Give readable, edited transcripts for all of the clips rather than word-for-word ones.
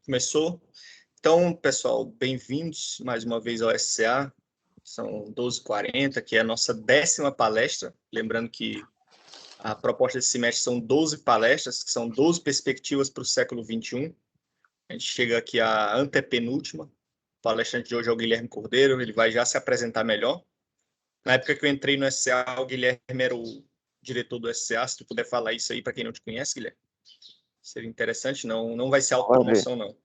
Começou. Então, pessoal, bem-vindos mais uma vez ao SCA. São 12h40, que é a nossa 10ª palestra. Lembrando que a proposta desse semestre são 12 palestras, que são 12 perspectivas para o século XXI. A gente chega aqui à antepenúltima. O palestrante de hoje é o Guilherme Cordeiro, ele vai já se apresentar melhor. Na época que eu entrei no SCA, o Guilherme era o diretor do SCA. Se tu puder falar isso aí para quem não te conhece, Guilherme, seria interessante. Não vai ser autopromoção, não.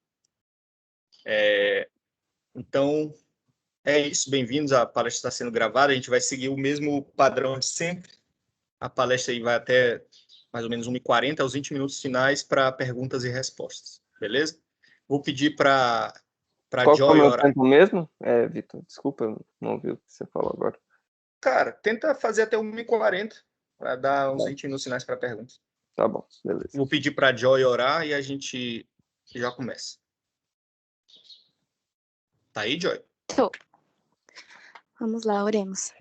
Então, é isso. Bem-vindos. A palestra está sendo gravada. A gente vai seguir o mesmo padrão de sempre. A palestra aí vai até mais ou menos 1h40, aos 20 minutos finais, para perguntas e respostas. Beleza? Vou pedir para Qual Joy foi o meu orar. tempo mesmo? Vitor, desculpa, eu não ouvi o que você falou agora. Cara, tenta fazer até 1h40, para dar uns 20 minutos finais para perguntas. Tá bom, beleza. Vou pedir para Joy orar e a gente já começa. Tá aí, Joy? Tô. Vamos lá, oremos.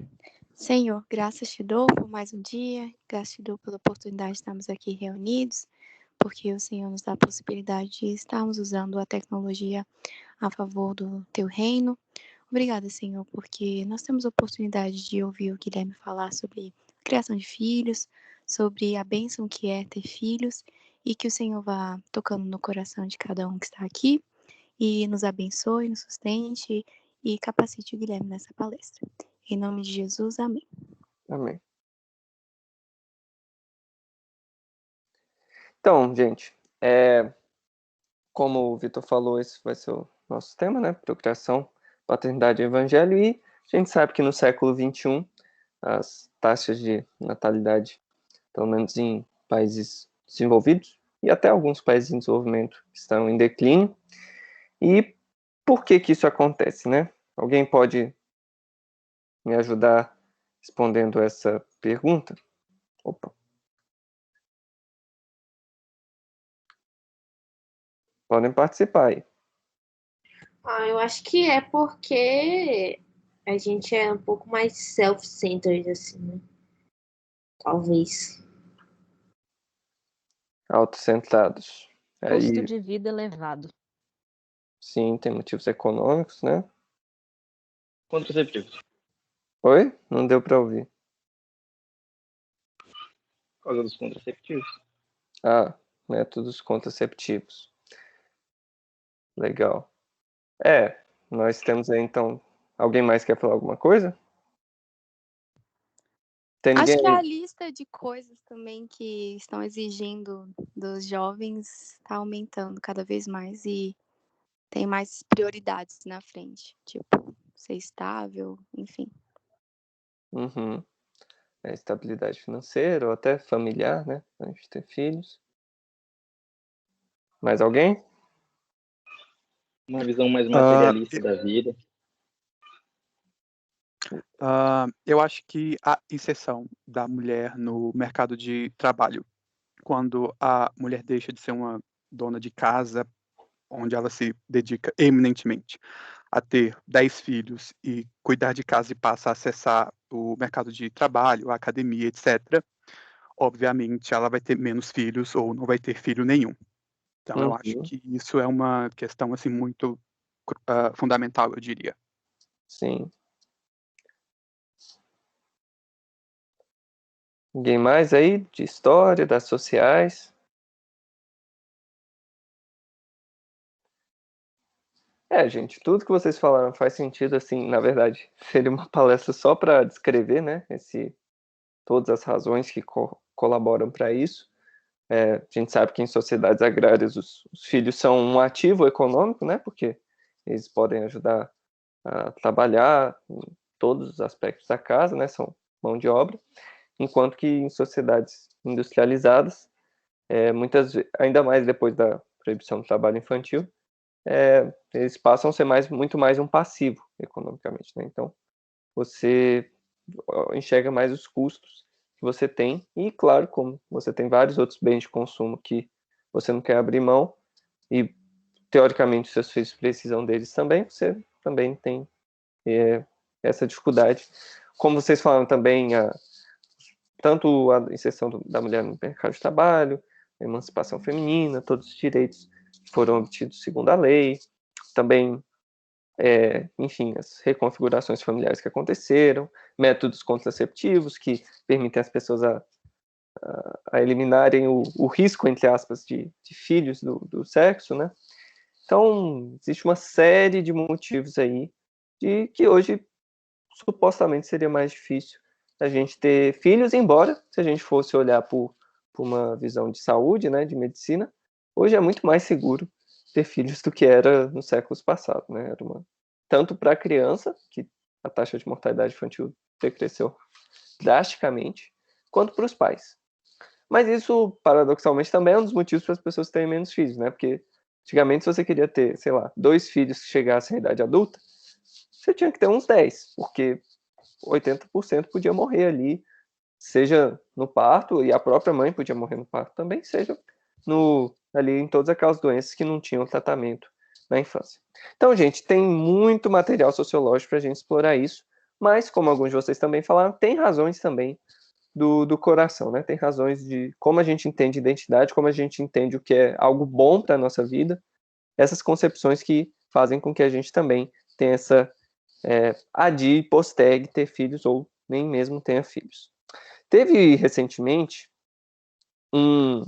Senhor, graças te dou por mais um dia, graças te dou pela oportunidade de estarmos aqui reunidos, porque o Senhor nos dá a possibilidade de estarmos usando a tecnologia a favor do teu reino. Obrigada, Senhor, porque nós temos a oportunidade de ouvir o Guilherme falar sobre a criação de filhos, sobre a bênção que é ter filhos, e que o Senhor vá tocando no coração de cada um que está aqui, e nos abençoe, nos sustente e capacite o Guilherme nessa palestra. Em nome de Jesus, amém. Amém. Então, gente, como o Vitor falou, esse vai ser o nosso tema, né? Procriação, paternidade e evangelho. E a gente sabe que no século XXI, as taxas de natalidade, pelo menos em países desenvolvidos, e até alguns países em desenvolvimento, estão em declínio. E por que isso acontece, né? Alguém pode me ajudar respondendo essa pergunta? Opa. Podem participar aí. Eu acho que é porque a gente é um pouco mais self-centered, assim, né? Talvez. Autocentrados. Custo de vida elevado. Sim, tem motivos econômicos, né? Contraceptivos. Oi? Não deu para ouvir. Por causa dos contraceptivos. Métodos contraceptivos. Legal. Nós temos aí, então... Alguém mais quer falar alguma coisa? Tem ninguém? Acho que a lista de coisas também que estão exigindo dos jovens está aumentando cada vez mais e tem mais prioridades na frente. Tipo, ser estável, enfim. Uhum. Estabilidade financeira ou até familiar, né? A gente ter filhos. Mais alguém? Uma visão mais materialista da vida. Eu acho que a inserção da mulher no mercado de trabalho, quando a mulher deixa de ser uma dona de casa, onde ela se dedica eminentemente a ter 10 filhos e cuidar de casa e passa a acessar o mercado de trabalho, a academia, etc., obviamente ela vai ter menos filhos ou não vai ter filho nenhum. Então, eu acho que isso é uma questão assim, muito fundamental, eu diria. Sim. Ninguém mais aí? De história, das sociais? Gente, tudo que vocês falaram faz sentido, assim, na verdade, seria uma palestra só para descrever, né, todas as razões que colaboram para isso. A gente sabe que em sociedades agrárias os filhos são um ativo econômico, né, porque eles podem ajudar a trabalhar em todos os aspectos da casa, né, são mão de obra, enquanto que em sociedades industrializadas, muitas vezes, ainda mais depois da proibição do trabalho infantil, eles passam a ser muito mais um passivo economicamente, né? Então, você enxerga mais os custos que você tem e, claro, como você tem vários outros bens de consumo que você não quer abrir mão e, teoricamente, seus filhos precisam deles também, você também tem essa dificuldade. Como vocês falaram também, tanto a inserção da mulher no mercado de trabalho, a emancipação feminina, todos os direitos foram obtidos segundo a lei, também, enfim, as reconfigurações familiares que aconteceram, métodos contraceptivos que permitem às pessoas a eliminarem o risco, entre aspas, de filhos do sexo, né? Então, existe uma série de motivos aí de que hoje supostamente seria mais difícil a gente ter filhos, embora, se a gente fosse olhar por uma visão de saúde, né, de medicina, hoje é muito mais seguro ter filhos do que era nos séculos passados, né? Era tanto para a criança, que a taxa de mortalidade infantil decresceu drasticamente, quanto para os pais. Mas isso, paradoxalmente, também é um dos motivos para as pessoas terem menos filhos, né? Porque antigamente, se você queria ter, sei lá, 2 filhos que chegassem à idade adulta, você tinha que ter uns 10, porque 80% podia morrer ali, seja no parto, e a própria mãe podia morrer no parto também, seja ali em todas aquelas doenças que não tinham tratamento na infância. Então, gente, tem muito material sociológico para a gente explorar isso, mas, como alguns de vocês também falaram, tem razões também do coração, né? Tem razões de como a gente entende identidade, como a gente entende o que é algo bom para a nossa vida, essas concepções que fazem com que a gente também tenha essa adie e postergue ter filhos ou nem mesmo tenha filhos. Teve recentemente um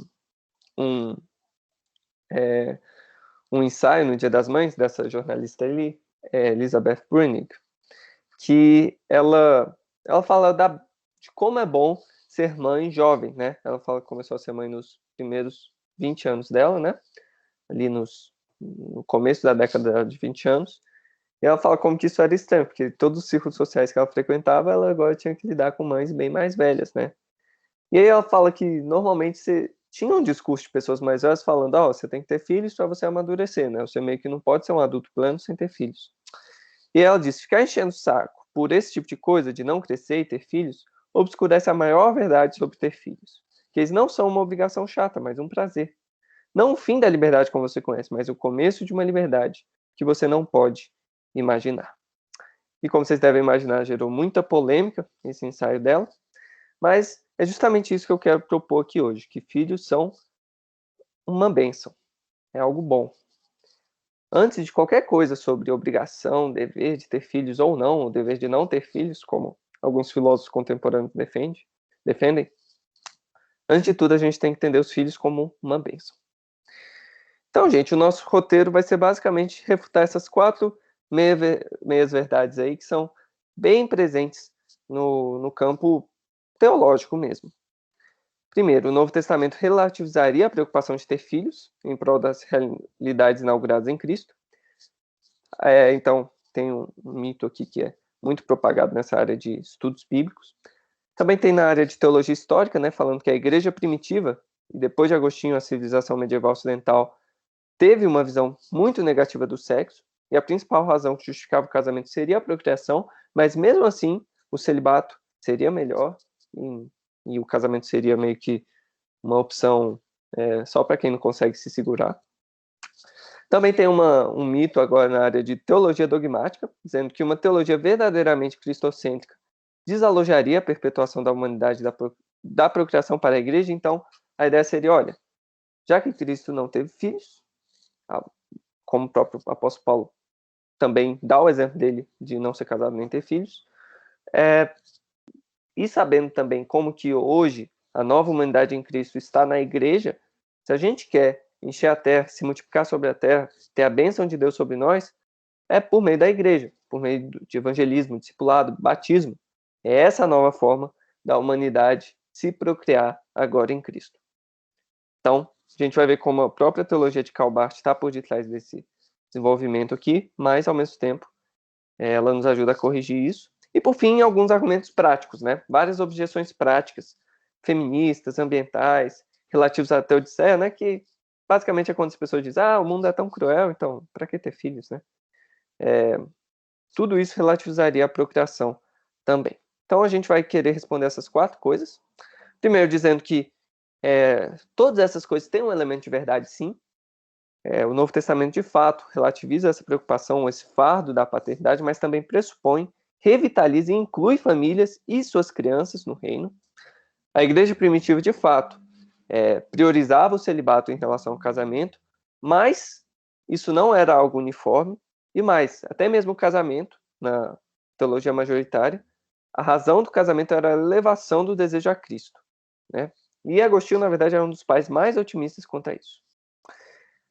ensaio no Dia das Mães dessa jornalista ali, Elizabeth Bruenig, que ela fala de como é bom ser mãe jovem, né? Ela fala que começou a ser mãe nos primeiros 20 anos dela, né? Ali no começo da década de 20 anos. E ela fala como que isso era estranho, porque todos os círculos sociais que ela frequentava, ela agora tinha que lidar com mães bem mais velhas, né? E aí ela fala que normalmente tinha um discurso de pessoas mais velhas falando, você tem que ter filhos para você amadurecer, né? Você meio que não pode ser um adulto pleno sem ter filhos. E ela diz, ficar enchendo o saco por esse tipo de coisa, de não crescer e ter filhos, obscurece a maior verdade sobre ter filhos. Que eles não são uma obrigação chata, mas um prazer. Não o fim da liberdade como você conhece, mas o começo de uma liberdade que você não pode imaginar. E como vocês devem imaginar, gerou muita polêmica esse ensaio dela, mas é justamente isso que eu quero propor aqui hoje, que filhos são uma bênção, é algo bom. Antes de qualquer coisa sobre obrigação, dever de ter filhos ou não, ou dever de não ter filhos, como alguns filósofos contemporâneos defendem, antes de tudo a gente tem que entender os filhos como uma bênção. Então, gente, o nosso roteiro vai ser basicamente refutar essas 4 meias-verdades aí que são bem presentes no campo teológico mesmo. Primeiro, o Novo Testamento relativizaria a preocupação de ter filhos em prol das realidades inauguradas em Cristo. Então, tem um mito aqui que é muito propagado nessa área de estudos bíblicos. Também tem na área de teologia histórica, né, falando que a igreja primitiva, e depois de Agostinho, a civilização medieval ocidental, teve uma visão muito negativa do sexo, e a principal razão que justificava o casamento seria a procriação, mas mesmo assim, o celibato seria melhor, e o casamento seria meio que uma opção só para quem não consegue se segurar. Também tem um mito agora na área de teologia dogmática, dizendo que uma teologia verdadeiramente cristocêntrica desalojaria a perpetuação da humanidade da procriação para a igreja. Então, a ideia seria, olha, já que Cristo não teve filhos, como o próprio apóstolo Paulo também dá o exemplo dele de não ser casado nem ter filhos, e sabendo também como que hoje a nova humanidade em Cristo está na igreja, se a gente quer encher a terra, se multiplicar sobre a terra, ter a bênção de Deus sobre nós, é por meio da igreja, por meio de evangelismo, discipulado, batismo. É essa nova forma da humanidade se procriar agora em Cristo. Então, a gente vai ver como a própria teologia de Karl Barth está por detrás desse desenvolvimento aqui, mas, ao mesmo tempo, ela nos ajuda a corrigir isso. E, por fim, alguns argumentos práticos, né? Várias objeções práticas, feministas, ambientais, relativos à teodiceia, né? Que basicamente é quando as pessoas dizem, o mundo é tão cruel, então, para que ter filhos, né? Tudo isso relativizaria a procriação também. Então, a gente vai querer responder essas 4 coisas. Primeiro, dizendo que todas essas coisas têm um elemento de verdade, sim. O Novo Testamento, de fato, relativiza essa preocupação, esse fardo da paternidade, mas também pressupõe, revitaliza e inclui famílias e suas crianças no reino. A igreja primitiva, de fato, priorizava o celibato em relação ao casamento, Mas isso não era algo uniforme, e mais, até mesmo o casamento, na teologia majoritária, a razão do casamento era a elevação do desejo a Cristo, né? E Agostinho, na verdade, era um dos pais mais otimistas quanto a isso.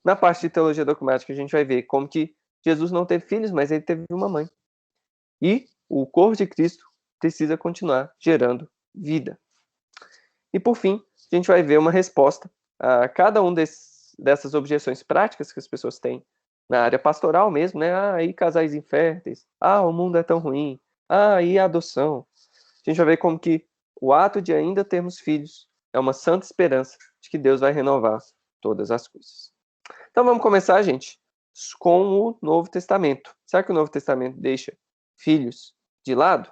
Na parte de teologia dogmática, a gente vai ver como que Jesus não teve filhos, mas ele teve uma mãe. E o corpo de Cristo precisa continuar gerando vida. E, por fim, a gente vai ver uma resposta a cada um dessas objeções práticas que as pessoas têm na área pastoral mesmo, né? E casais inférteis. O mundo é tão ruim. E a adoção. A gente vai ver como que o ato de ainda termos filhos é uma santa esperança de que Deus vai renovar todas as coisas. Então vamos começar, gente, com o Novo Testamento. Será que o Novo Testamento deixa filhos de lado?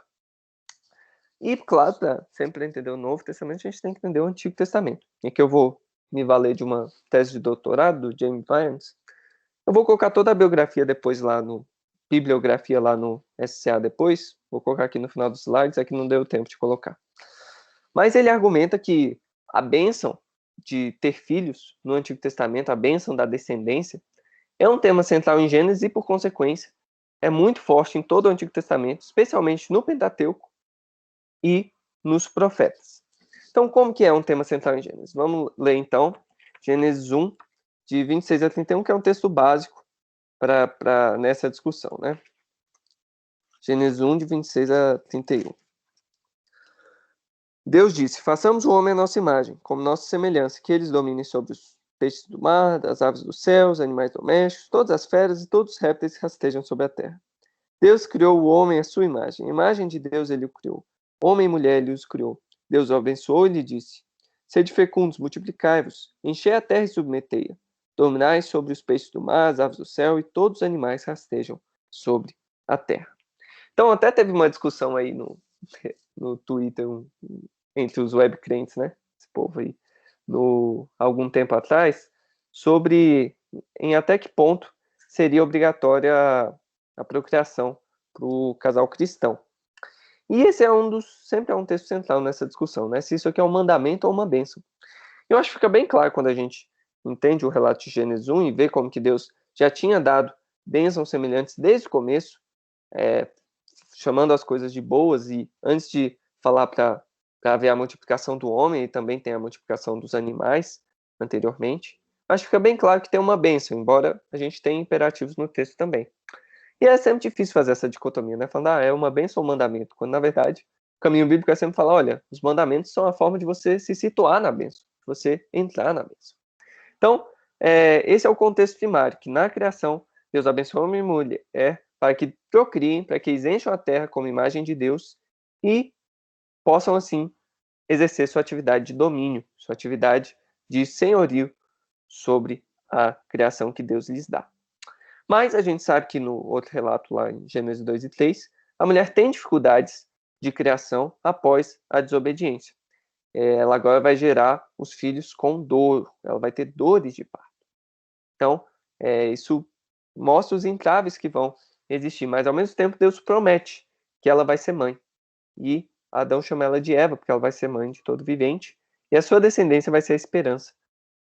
E, claro, sempre para entender o Novo Testamento, a gente tem que entender o Antigo Testamento. E aqui eu vou me valer de uma tese de doutorado do James Lyons. Eu vou colocar toda a biografia depois lá bibliografia lá no SCA depois. Vou colocar aqui no final dos slides, aqui não deu tempo de colocar. Mas ele argumenta que a bênção de ter filhos no Antigo Testamento, a bênção da descendência, é um tema central em Gênesis e, por consequência, é muito forte em todo o Antigo Testamento, especialmente no Pentateuco e nos profetas. Então, como que é um tema central em Gênesis? Vamos ler, então, Gênesis 1, de 26 a 31, que é um texto básico para nessa discussão, né? Gênesis 1, de 26 a 31. Deus disse: façamos o homem à nossa imagem, como nossa semelhança, que eles dominem sobre os peixes do mar, as aves dos céus, animais domésticos, todas as feras e todos os répteis que rastejam sobre a terra. Deus criou o homem à sua imagem. A imagem de Deus ele o criou. Homem e mulher ele os criou. Deus o abençoou e lhe disse: sede fecundos, multiplicai-vos, enchei a terra e submetei-a. Dominai sobre os peixes do mar, as aves do céu e todos os animais que rastejam sobre a terra. Então, até teve uma discussão aí no Twitter entre os web crentes, né? Esse povo aí, algum tempo atrás, sobre em até que ponto seria obrigatória a procriação para o casal cristão. E esse sempre é um texto central nessa discussão, né? Se isso aqui é um mandamento ou uma bênção. Eu acho que fica bem claro quando a gente entende o relato de Gênesis 1 e vê como que Deus já tinha dado bênçãos semelhantes desde o começo, chamando as coisas de boas, e antes de falar para haver a multiplicação do homem, e também tem a multiplicação dos animais anteriormente. Acho que fica bem claro que tem uma bênção, embora a gente tenha imperativos no texto também. E é sempre difícil fazer essa dicotomia, né? Falando, é uma bênção ou um mandamento, quando na verdade o caminho bíblico é sempre falar, olha, os mandamentos são a forma de você se situar na bênção, de você entrar na bênção. Então, esse é o contexto primário, que na criação, Deus abençoa homem e mulher para que procriem, para que eles encham a terra como imagem de Deus e possam, assim, exercer sua atividade de domínio, sua atividade de senhorio sobre a criação que Deus lhes dá. Mas a gente sabe que no outro relato lá em Gênesis 2 e 3, a mulher tem dificuldades de criação após a desobediência. Ela agora vai gerar os filhos com dor, ela vai ter dores de parto. Então, isso mostra os entraves que vão existir, mas ao mesmo tempo Deus promete que ela vai ser mãe. E Adão chama ela de Eva, porque ela vai ser mãe de todo vivente, e a sua descendência vai ser a esperança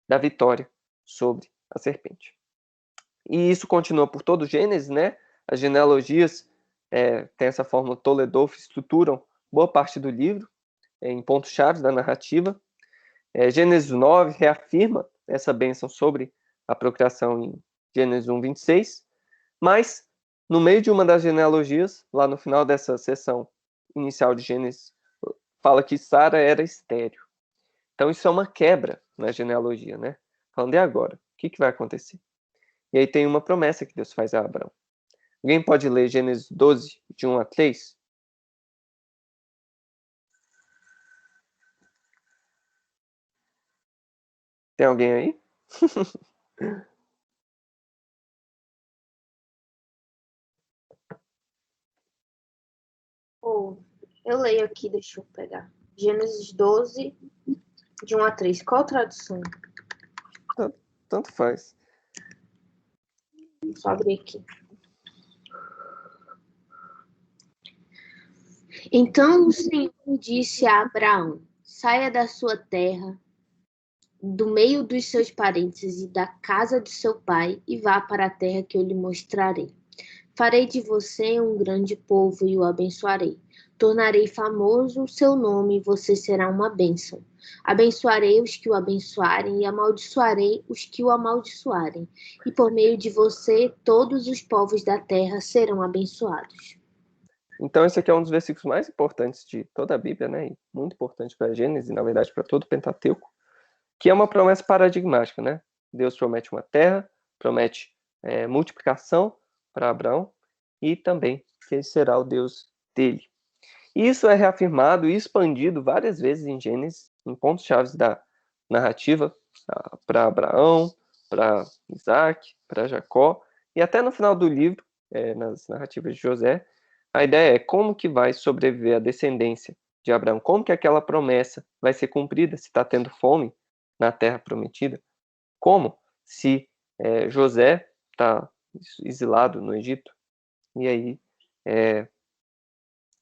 da vitória sobre a serpente. E isso continua por todo o Gênesis, né? As genealogias têm essa fórmula Toledolf, estruturam boa parte do livro, em pontos-chave da narrativa. Gênesis 9 reafirma essa bênção sobre a procriação em Gênesis 1, 26, mas no meio de uma das genealogias, lá no final dessa sessão inicial de Gênesis, fala que Sara era estéril. Então isso é uma quebra na genealogia, né? Falando, e agora? O que vai acontecer? E aí tem uma promessa que Deus faz a Abraão. Alguém pode ler Gênesis 12, de 1 a 3? Tem alguém aí? Eu leio aqui, deixa eu pegar. Gênesis 12, de 1 a 3. Qual tradução? Tanto faz. Só abrir aqui. Então o Senhor disse a Abraão: saia da sua terra, do meio dos seus parentes e da casa de seu pai, e vá para a terra que eu lhe mostrarei. Farei de você um grande povo e o abençoarei. Tornarei famoso o seu nome e você será uma bênção. Abençoarei os que o abençoarem e amaldiçoarei os que o amaldiçoarem. E por meio de você, todos os povos da terra serão abençoados. Então, esse aqui é um dos versículos mais importantes de toda a Bíblia, né? E muito importante para Gênesis, na verdade, para todo o Pentateuco, que é uma promessa paradigmática, né? Deus promete uma terra, promete multiplicação para Abraão e também que ele será o Deus dele. E isso é reafirmado e expandido várias vezes em Gênesis, em pontos-chave da narrativa, para Abraão, para Isaac, para Jacó, e até no final do livro, nas narrativas de José, a ideia é como que vai sobreviver a descendência de Abraão, como que aquela promessa vai ser cumprida se está tendo fome na terra prometida, como se José está exilado no Egito, e aí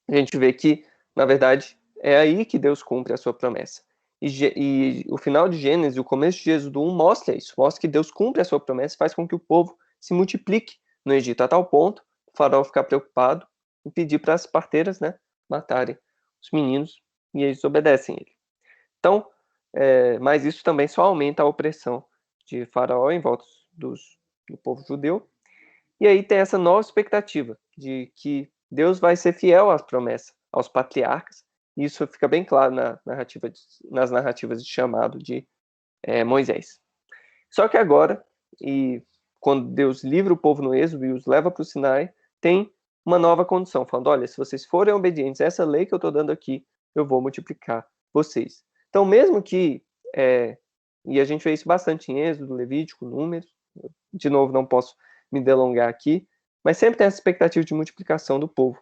a gente vê que, na verdade, é aí que Deus cumpre a sua promessa. E o final de Gênesis, o começo de Êxodo 1 mostra isso, mostra que Deus cumpre a sua promessa e faz com que o povo se multiplique no Egito, a tal ponto o faraó ficar preocupado e pedir para as parteiras, né, matarem os meninos, e eles obedecem ele. Então, mas isso também só aumenta a opressão de faraó em volta do povo judeu. E aí tem essa nova expectativa de que Deus vai ser fiel às promessas, aos patriarcas, e isso fica bem claro nas narrativas de chamado de Moisés. Só que agora, e quando Deus livra o povo no êxodo e os leva para o Sinai, tem uma nova condição, falando, olha, se vocês forem obedientes a essa lei que eu estou dando aqui, eu vou multiplicar vocês. Então, mesmo que, e a gente vê isso bastante em Êxodo, Levítico, Números, de novo, não posso me delongar aqui, mas sempre tem essa expectativa de multiplicação do povo.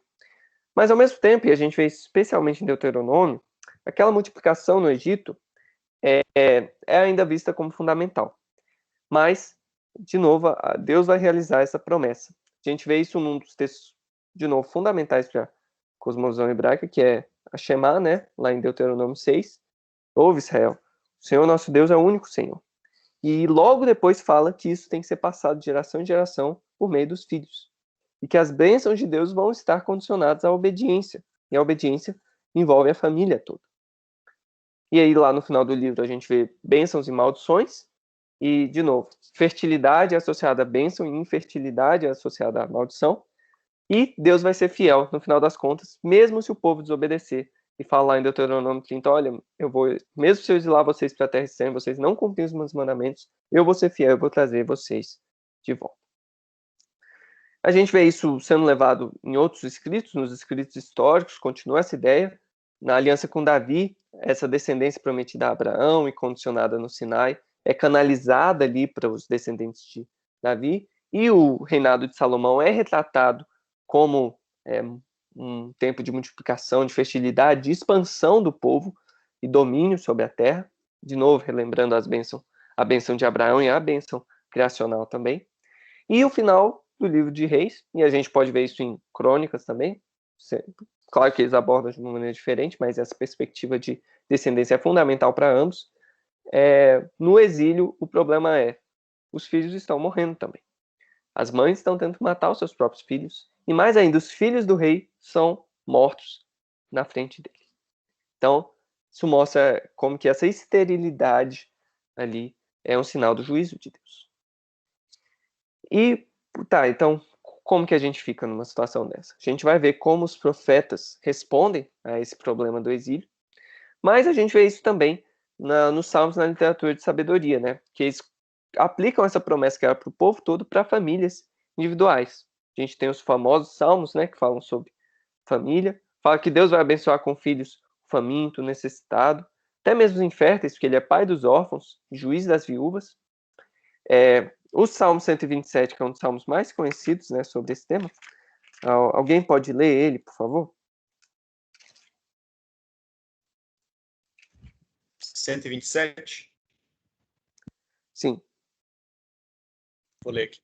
Mas, ao mesmo tempo, e a gente vê isso especialmente em Deuteronômio, aquela multiplicação no Egito é ainda vista como fundamental. Mas, de novo, Deus vai realizar essa promessa. A gente vê isso num dos textos, de novo, fundamentais para a cosmovisão hebraica, que é a Shema, né? Lá em Deuteronômio 6. Ouve, Israel, o Senhor nosso Deus é o único Senhor. E logo depois fala que isso tem que ser passado de geração em geração por meio dos filhos. E que as bênçãos de Deus vão estar condicionadas à obediência. E a obediência envolve a família toda. E aí lá no final do livro a gente vê bênçãos e maldições. E, de novo, fertilidade associada à bênção e infertilidade associada à maldição. E Deus vai ser fiel, no final das contas, mesmo se o povo desobedecer. E fala lá em Deuteronômio 30, olha, eu vou, mesmo se eu exilar vocês para a terra estranha, vocês não cumprem os meus mandamentos, eu vou ser fiel, eu vou trazer vocês de volta. A gente vê isso sendo levado em outros escritos, nos escritos históricos, continua essa ideia. Na aliança com Davi, essa descendência prometida a Abraão e condicionada no Sinai, é canalizada ali para os descendentes de Davi, e o reinado de Salomão é retratado como um tempo de multiplicação, de fertilidade, de expansão do povo e domínio sobre a terra, de novo relembrando a bênção de Abraão e a bênção criacional também. E o final do livro de Reis, e a gente pode ver isso em Crônicas também, claro que eles abordam de uma maneira diferente, mas essa perspectiva de descendência é fundamental para ambos. No exílio, o problema é, os filhos estão morrendo também. As mães estão tentando matar os seus próprios filhos, e mais ainda, os filhos do rei são mortos na frente dele. Então, isso mostra como que essa esterilidade ali é um sinal do juízo de Deus. E, então, como que a gente fica numa situação dessa? A gente vai ver como os profetas respondem a esse problema do exílio, mas a gente vê isso também nos Salmos, na literatura de sabedoria, né? Que eles aplicam essa promessa que era para o povo todo para famílias individuais. A gente tem os famosos Salmos, né, que falam sobre família, fala que Deus vai abençoar com filhos faminto, necessitado, até mesmo os inférteis, porque ele é pai dos órfãos, juiz das viúvas. O Salmo 127, que é um dos salmos mais conhecidos, né, sobre esse tema. Alguém pode ler ele, por favor? 127? Sim. Vou ler aqui.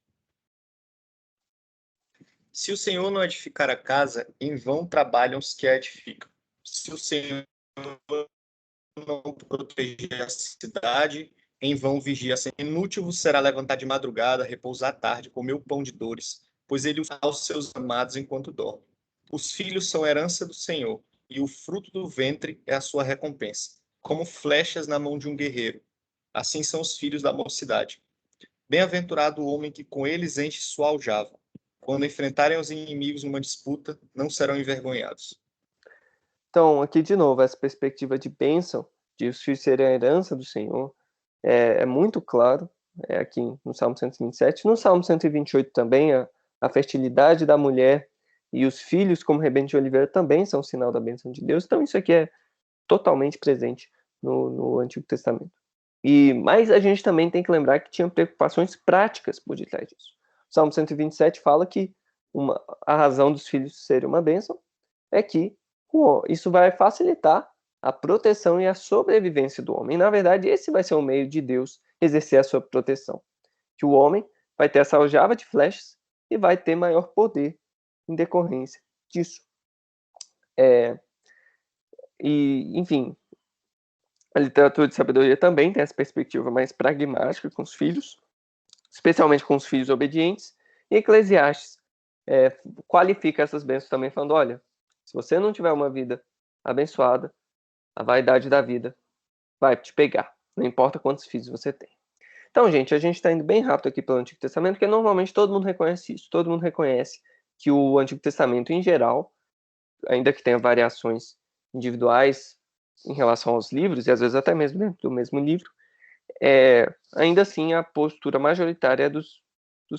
Se o Senhor não edificar a casa, em vão trabalham os que a edificam. Se o Senhor não proteger a cidade, Em vão vigia, inútil vos será levantar de madrugada, repousar à tarde, comer o pão de dores, pois ele os dá aos seus amados enquanto dorme. Os filhos são herança do Senhor, e o fruto do ventre é a sua recompensa. Como flechas na mão de um guerreiro, assim são os filhos da mocidade. Bem-aventurado o homem que com eles enche sua aljava. Quando enfrentarem os inimigos numa disputa, não serão envergonhados. Então, aqui de novo, essa perspectiva de bênção, de os filhos serem a herança do Senhor, é muito claro, aqui no Salmo 127. No Salmo 128 também, a fertilidade da mulher e os filhos como rebento de oliveira também são sinal da bênção de Deus. Então, isso aqui é totalmente presente no Antigo Testamento. Mas a gente também tem que lembrar que tinha preocupações práticas por detrás disso. O Salmo 127 fala que a razão dos filhos serem uma bênção é que isso vai facilitar a proteção e a sobrevivência do homem. Na verdade, esse vai ser o meio de Deus exercer a sua proteção. Que o homem vai ter essa aljava de flechas e vai ter maior poder em decorrência disso. Enfim, a literatura de sabedoria também tem essa perspectiva mais pragmática com os filhos, especialmente com os filhos obedientes. E Eclesiastes qualifica essas bênçãos também, falando, olha, se você não tiver uma vida abençoada, a vaidade da vida vai te pegar, não importa quantos filhos você tem. Então, gente, a gente está indo bem rápido aqui pelo Antigo Testamento, porque normalmente todo mundo reconhece isso. Todo mundo reconhece que o Antigo Testamento, em geral, ainda que tenha variações individuais em relação aos livros, e às vezes até mesmo dentro do mesmo livro, ainda assim a postura majoritária é dos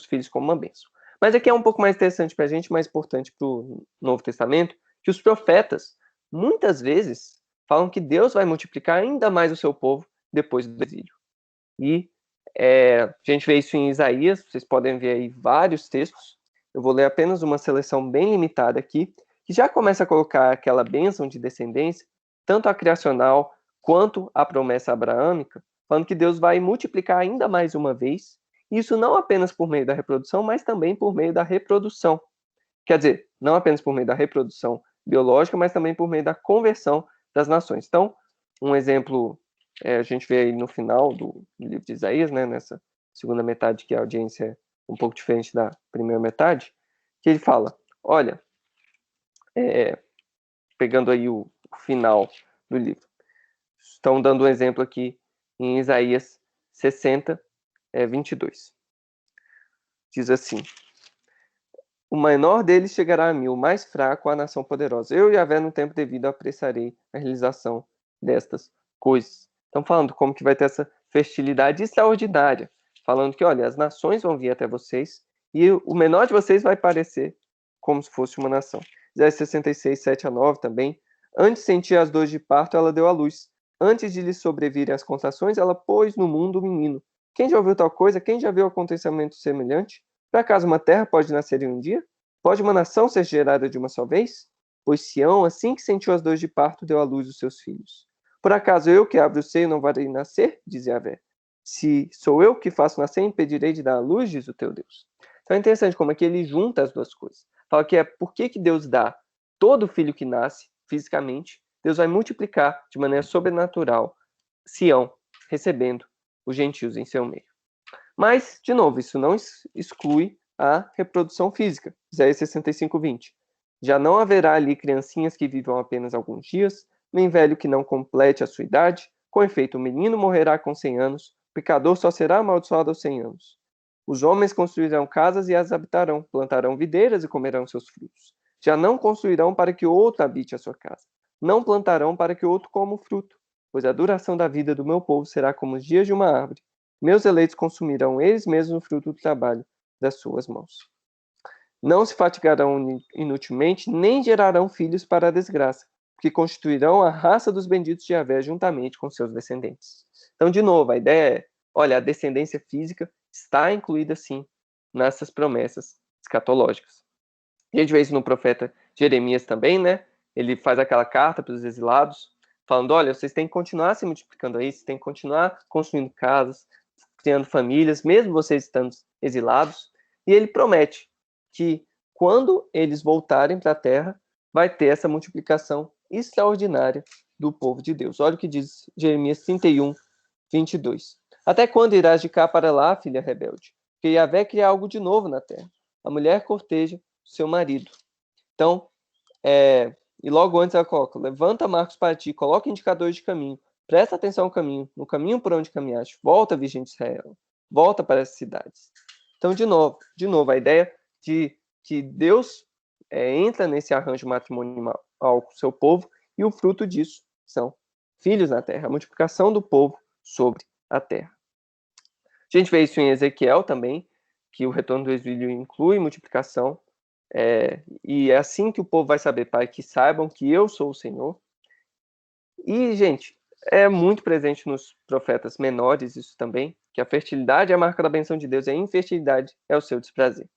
filhos como uma bênção. Mas aqui é um pouco mais interessante para a gente, mais importante para o Novo Testamento, que os profetas, muitas vezes, falam que Deus vai multiplicar ainda mais o seu povo depois do exílio. E a gente vê isso em Isaías, vocês podem ver aí vários textos. Eu vou ler apenas uma seleção bem limitada aqui, que já começa a colocar aquela bênção de descendência, tanto a criacional quanto a promessa abraâmica, falando que Deus vai multiplicar ainda mais uma vez, isso não apenas por meio da reprodução, mas também por meio da reprodução. Quer dizer, não apenas por meio da reprodução biológica, mas também por meio da conversão das nações. Então, um exemplo, a gente vê aí no final do livro de Isaías, né, nessa segunda metade, que a audiência é um pouco diferente da primeira metade, que ele fala, olha, pegando aí o final do livro, estão dando um exemplo aqui em Isaías 60, 22. Diz assim, o menor deles chegará a mim, o mais fraco à nação poderosa. Eu, Yahvé, no tempo devido, apressarei a realização destas coisas. Estão falando como que vai ter essa fertilidade extraordinária, falando que, olha, as nações vão vir até vocês e o menor de vocês vai parecer como se fosse uma nação. Isaías 66, 7 a 9 também. Antes de sentir as dores de parto, ela deu à luz. Antes de lhe sobrevirem as contrações, ela pôs no mundo o menino. Quem já ouviu tal coisa? Quem já viu acontecimento semelhante? Por acaso uma terra pode nascer em um dia? Pode uma nação ser gerada de uma só vez? Pois Sião, assim que sentiu as dores de parto, deu à luz os seus filhos. Por acaso eu que abro o seio não varei nascer? Diz Yahvé. Se sou eu que faço nascer, impedirei de dar à luz, diz o teu Deus. Então é interessante como é que ele junta as duas coisas. Fala que por que Deus dá todo filho que nasce, fisicamente, Deus vai multiplicar de maneira sobrenatural Sião, recebendo os gentios em seu meio. Mas, de novo, isso não exclui a reprodução física. Isaías 65, 20. Já não haverá ali criancinhas que vivam apenas alguns dias, nem velho que não complete a sua idade. Com efeito, o menino morrerá com 100 anos, o pecador só será amaldiçoado aos 100 anos. Os homens construirão casas e as habitarão, plantarão videiras e comerão seus frutos. Já não construirão para que outro habite a sua casa. Não plantarão para que outro coma o fruto, pois a duração da vida do meu povo será como os dias de uma árvore. Meus eleitos consumirão eles mesmos o fruto do trabalho das suas mãos. Não se fatigarão inutilmente, nem gerarão filhos para a desgraça, porque constituirão a raça dos benditos de Yahvé juntamente com seus descendentes. Então, de novo, a ideia é, olha, a descendência física está incluída, sim, nessas promessas escatológicas. A gente vê isso no profeta Jeremias também, né? Ele faz aquela carta para os exilados, falando, olha, vocês têm que continuar se multiplicando aí, vocês têm que continuar construindo casas, criando famílias, mesmo vocês estando exilados. E ele promete que quando eles voltarem para a terra, vai ter essa multiplicação extraordinária do povo de Deus. Olha o que diz Jeremias 31, 22. Até quando irás de cá para lá, filha rebelde? Porque Yahvé cria algo de novo na terra. A mulher corteja seu marido. Então, e logo antes ela coloca, levanta marcos para ti, coloca indicadores de caminho, presta atenção ao caminho, no caminho por onde caminhaste, volta, virgem de Israel, volta para as cidades. Então, de novo, a ideia de que Deus entra nesse arranjo matrimonial com o seu povo, e o fruto disso são filhos na terra, a multiplicação do povo sobre a terra. A gente vê isso em Ezequiel também, que o retorno do exílio inclui multiplicação, e é assim que o povo vai saber, Pai, que saibam que eu sou o Senhor. E, gente, é muito presente nos profetas menores isso também, que a fertilidade é a marca da bênção de Deus, e a infertilidade é o seu desprazer.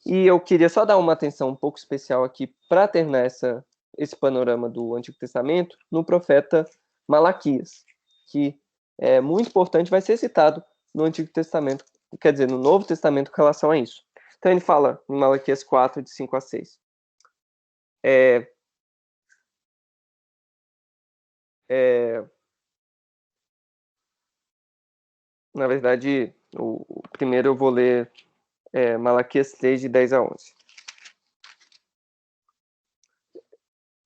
E eu queria só dar uma atenção um pouco especial aqui para terminar esse panorama do Antigo Testamento no profeta Malaquias, que é muito importante, vai ser citado no Antigo Testamento, quer dizer, no Novo Testamento com relação a isso. Então ele fala em Malaquias 4, de 5 a 6. Na verdade, o primeiro eu vou ler Malaquias 3, de 10 a 11.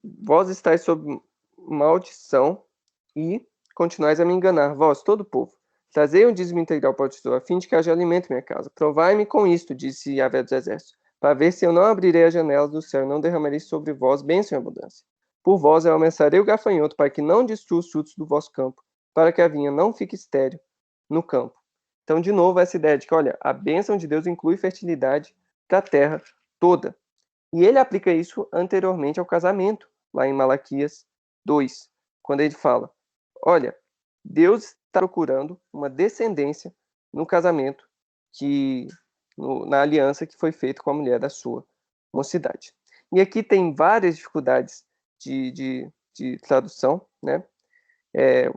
Vós estáis sob maldição e continuais a me enganar, vós, todo o povo. Trazei um dízimo integral para o tesouro, a fim de que haja alimento em minha casa. Provai-me com isto, disse Yahvé dos exércitos, para ver se eu não abrirei as janelas do céu e não derramarei sobre vós bênção em abundância. Por vós eu amansarei o gafanhoto, para que não destrua os frutos do vosso campo, para que a vinha não fique estéril no campo. Então, de novo, essa ideia de que, olha, a bênção de Deus inclui fertilidade da terra toda. E ele aplica isso anteriormente ao casamento, lá em Malaquias 2, quando ele fala, olha, Deus está procurando uma descendência no casamento, na aliança que foi feita com a mulher da sua mocidade. E aqui tem várias dificuldades de tradução, né?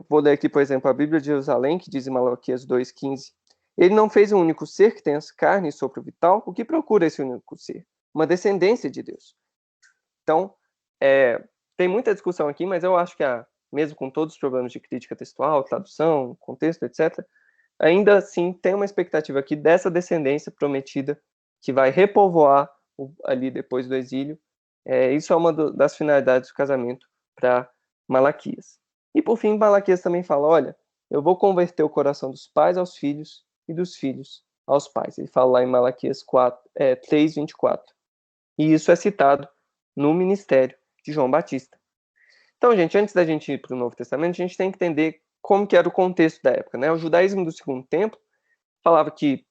Vou ler aqui, por exemplo, a Bíblia de Jerusalém, que diz em Malaquias 2,15, ele não fez um único ser que tenha carne e sopro vital, o que procura esse único ser? Uma descendência de Deus. Então, tem muita discussão aqui, mas eu acho que, mesmo com todos os problemas de crítica textual, tradução, contexto, etc., ainda assim tem uma expectativa aqui dessa descendência prometida que vai repovoar ali depois do exílio. Isso é uma das finalidades do casamento para Malaquias. E por fim, Malaquias também fala, olha, eu vou converter o coração dos pais aos filhos e dos filhos aos pais. Ele fala lá em Malaquias 3, 24. E isso é citado no ministério de João Batista. Então, gente, antes da gente ir para o Novo Testamento, a gente tem que entender como que era o contexto da época, né? O judaísmo do Segundo Templo falava que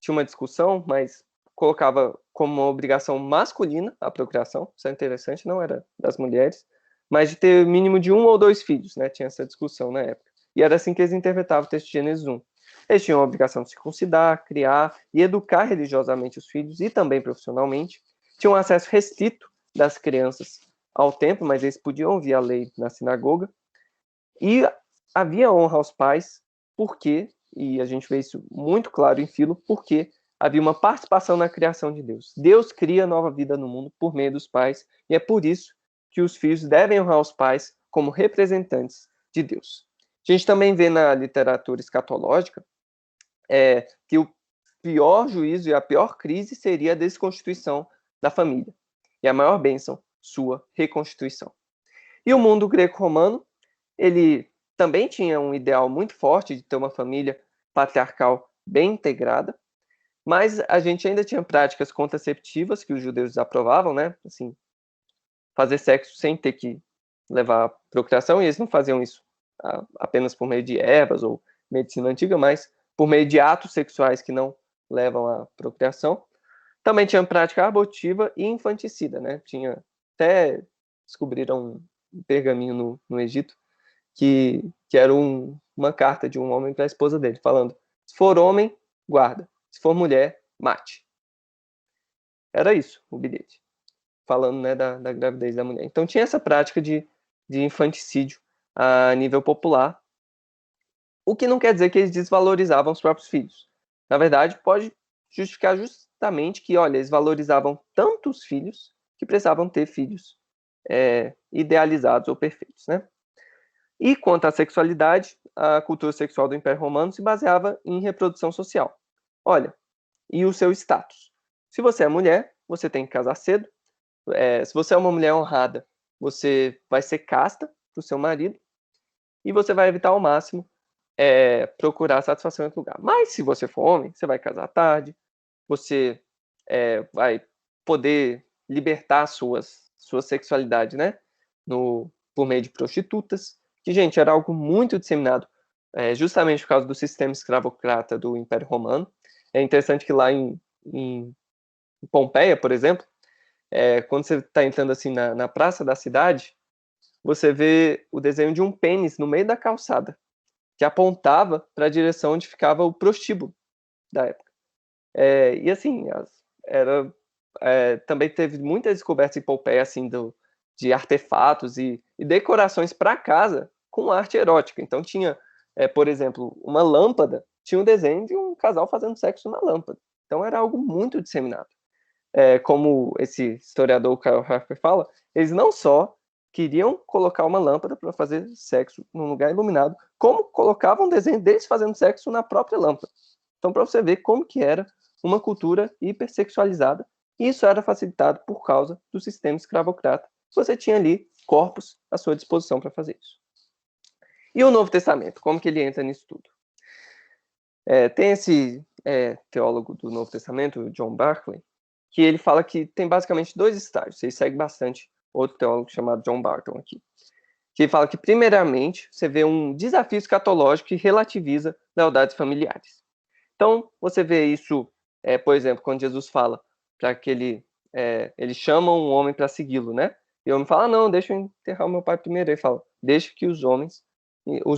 tinha uma discussão, mas colocava como uma obrigação masculina a procriação, isso é interessante, não era das mulheres, mas de ter mínimo de 1 ou 2 filhos, né? Tinha essa discussão na época. E era assim que eles interpretavam o texto de Gênesis 1. Eles tinham a obrigação de circuncidar, criar e educar religiosamente os filhos e também profissionalmente. Tinham acesso restrito das crianças ao templo, mas eles podiam ouvir a lei na sinagoga. E havia honra aos pais, porque, e a gente vê isso muito claro em Filo, porque havia uma participação na criação de Deus. Deus cria nova vida no mundo por meio dos pais, e é por isso que os filhos devem honrar os pais como representantes de Deus. A gente também vê na literatura escatológica que o pior juízo e a pior crise seria a desconstituição da família, e a maior bênção, sua reconstituição. E o mundo greco-romano, ele também tinha um ideal muito forte de ter uma família patriarcal bem integrada, mas a gente ainda tinha práticas contraceptivas que os judeus desaprovavam, né? Assim, fazer sexo sem ter que levar à procriação, e eles não faziam isso apenas por meio de ervas ou medicina antiga, mas por meio de atos sexuais que não levam à procriação. Também tinha prática abortiva e infanticida, né? Até descobriram um pergaminho no Egito que era uma carta de um homem para a esposa dele, falando, se for homem, guarda, se for mulher, mate. Era isso, o bilhete, falando, né, da gravidez da mulher. Então tinha essa prática de infanticídio a nível popular, o que não quer dizer que eles desvalorizavam os próprios filhos. Na verdade, pode justificar justamente que, olha, eles valorizavam tanto os filhos que precisavam ter filhos idealizados ou perfeitos, né? E quanto à sexualidade, a cultura sexual do Império Romano se baseava em reprodução social. Olha, e o seu status. Se você é mulher, você tem que casar cedo. Se você é uma mulher honrada, você vai ser casta para o seu marido e você vai evitar ao máximo procurar satisfação em outro lugar. Mas se você for homem, você vai casar tarde, você vai poder libertar a sua sexualidade, né? Por meio de prostitutas, que, gente, era algo muito disseminado, justamente por causa do sistema escravocrata do Império Romano. É interessante que lá em Pompeia, por exemplo, quando você está entrando assim na praça da cidade, você vê o desenho de um pênis no meio da calçada, que apontava para a direção onde ficava o prostíbulo da época. E assim, também teve muitas descobertas em Pompeia, assim, de artefatos e decorações para casa com arte erótica. Então tinha, por exemplo, uma lâmpada, tinha um desenho de um casal fazendo sexo na lâmpada. Então era algo muito disseminado. Como esse historiador Kyle Harper fala, eles não só queriam colocar uma lâmpada para fazer sexo num lugar iluminado, como colocavam um desenho deles fazendo sexo na própria lâmpada. Então, para você ver como que era uma cultura hipersexualizada, e isso era facilitado por causa do sistema escravocrata. Você tinha ali corpos à sua disposição para fazer isso. E o Novo Testamento, como que ele entra nisso tudo? Tem esse teólogo do Novo Testamento, John Barclay, que ele fala que tem basicamente 2 estágios. Ele segue bastante outro teólogo chamado John Barton aqui, que ele fala que, primeiramente, você vê um desafio escatológico que relativiza lealdades familiares. Então, você vê isso, por exemplo, quando Jesus fala para que ele chama um homem para segui-lo, né? E o homem fala, não, deixa eu enterrar o meu pai primeiro. Ele fala, deixa que os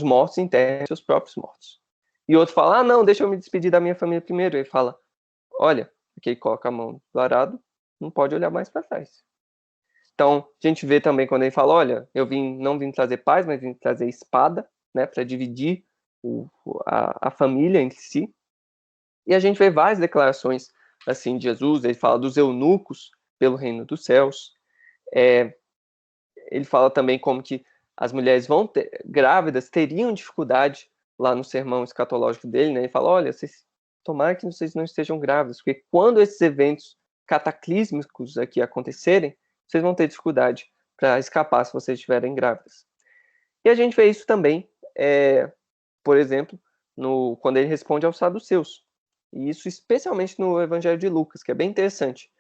mortos enterrem seus próprios mortos. E outro fala, não, deixa eu me despedir da minha família primeiro. Ele fala, olha, porque ele coloca a mão do arado, não pode olhar mais para trás. Então, a gente vê também quando ele fala, olha, eu não vim trazer paz, mas vim trazer espada, né, para dividir a família entre si. E a gente vê várias declarações assim de Jesus. Ele fala dos eunucos pelo reino dos céus. Ele fala também como que as mulheres grávidas teriam dificuldade lá no sermão escatológico dele, né? Ele fala, olha, tomara que vocês não estejam grávidas, porque quando esses eventos cataclísmicos aqui acontecerem, vocês vão ter dificuldade para escapar se vocês estiverem grávidas. E a gente vê isso também, por exemplo, quando ele responde aos saduceus. E isso especialmente no Evangelho de Lucas, que é bem interessante,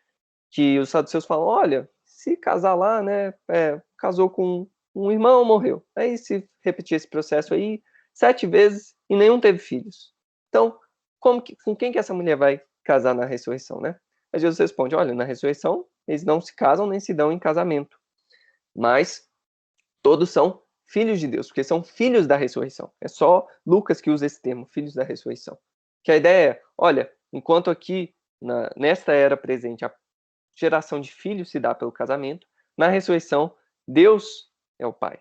que os saduceus falam, olha, se casar lá, né, casou com um irmão, morreu. Aí se repetir esse processo aí 7 vezes e nenhum teve filhos. Então, com quem que essa mulher vai casar na ressurreição, né? Aí Jesus responde, olha, na ressurreição eles não se casam nem se dão em casamento, mas todos são filhos de Deus, porque são filhos da ressurreição. É só Lucas que usa esse termo, filhos da ressurreição. Que a ideia é, olha, enquanto aqui, nesta era presente, a geração de filhos se dá pelo casamento, na ressurreição, Deus é o Pai,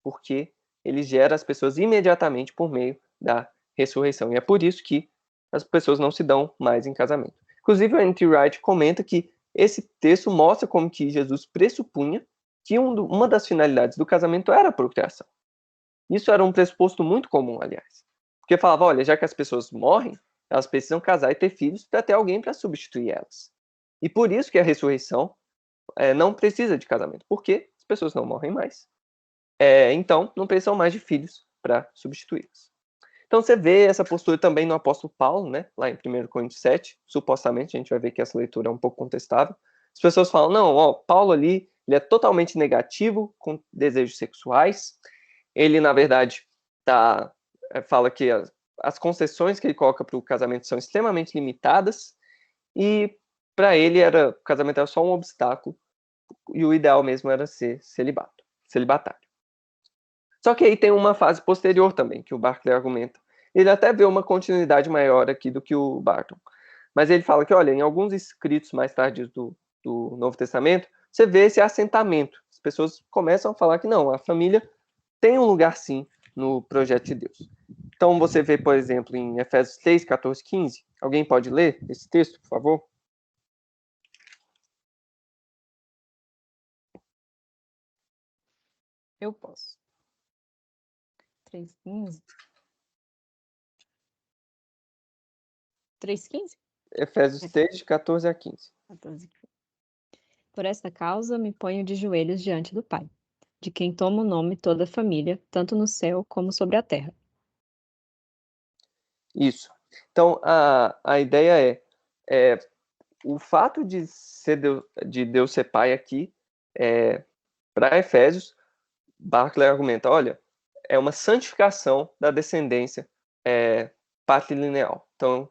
porque ele gera as pessoas imediatamente por meio da ressurreição. E é por isso que as pessoas não se dão mais em casamento. Inclusive, o N.T. Wright comenta que esse texto mostra como que Jesus pressupunha que uma das finalidades do casamento era a procriação. Isso era um pressuposto muito comum, aliás. Porque falava, olha, já que as pessoas morrem, elas precisam casar e ter filhos para ter alguém para substituir elas. E por isso que a ressurreição não precisa de casamento, porque as pessoas não morrem mais. Então, não precisam mais de filhos para substituí-las. Então, você vê essa postura também no apóstolo Paulo, né? Lá em 1 Coríntios 7, supostamente, a gente vai ver que essa leitura é um pouco contestável. As pessoas falam, não, Paulo ali, ele é totalmente negativo, com desejos sexuais. Ele, na verdade, fala que as concessões que ele coloca para o casamento são extremamente limitadas e para ele o casamento era só um obstáculo e o ideal mesmo era ser celibatário. Só que aí tem uma fase posterior também, que o Barclay argumenta. Ele até vê uma continuidade maior aqui do que o Barton. Mas ele fala que, olha, em alguns escritos mais tardios do Novo Testamento, você vê esse assentamento. As pessoas começam a falar que não, a família tem um lugar sim no projeto de Deus. Então você vê, por exemplo, em Efésios 3, 14, 15. Alguém pode ler esse texto, por favor? Eu posso. 3:15. 3:15? Efésios 3, de 14 a 15. 14. Por esta causa me ponho de joelhos diante do Pai, de quem toma o nome toda a família, tanto no céu como sobre a terra. Isso. Então, a ideia é o fato de Deus ser pai aqui, para Efésios, Barclay argumenta, olha, é uma santificação da descendência patrilineal. Então,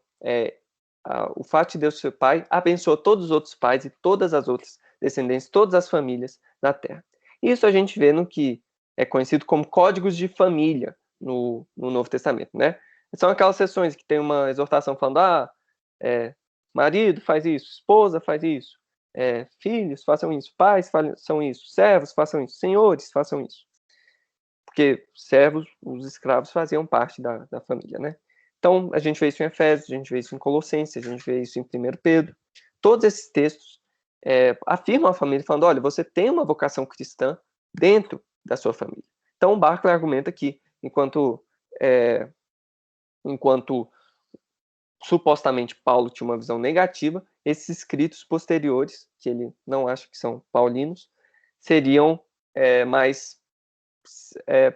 o fato de Deus ser pai abençoa todos os outros pais e todas as outras descendências, todas as famílias da terra. Isso a gente vê no que é conhecido como códigos de família no Novo Testamento, né? São aquelas sessões que tem uma exortação falando, marido faz isso, esposa faz isso, filhos façam isso, pais façam isso, servos façam isso, senhores façam isso. Porque servos, os escravos faziam parte da família, né? Então, a gente vê isso em Efésios, a gente vê isso em Colossenses, a gente vê isso em 1 Pedro. Todos esses textos afirmam a família, falando, olha, você tem uma vocação cristã dentro da sua família. Então, o Barclay argumenta que, enquanto supostamente Paulo tinha uma visão negativa, esses escritos posteriores, que ele não acha que são paulinos, seriam mais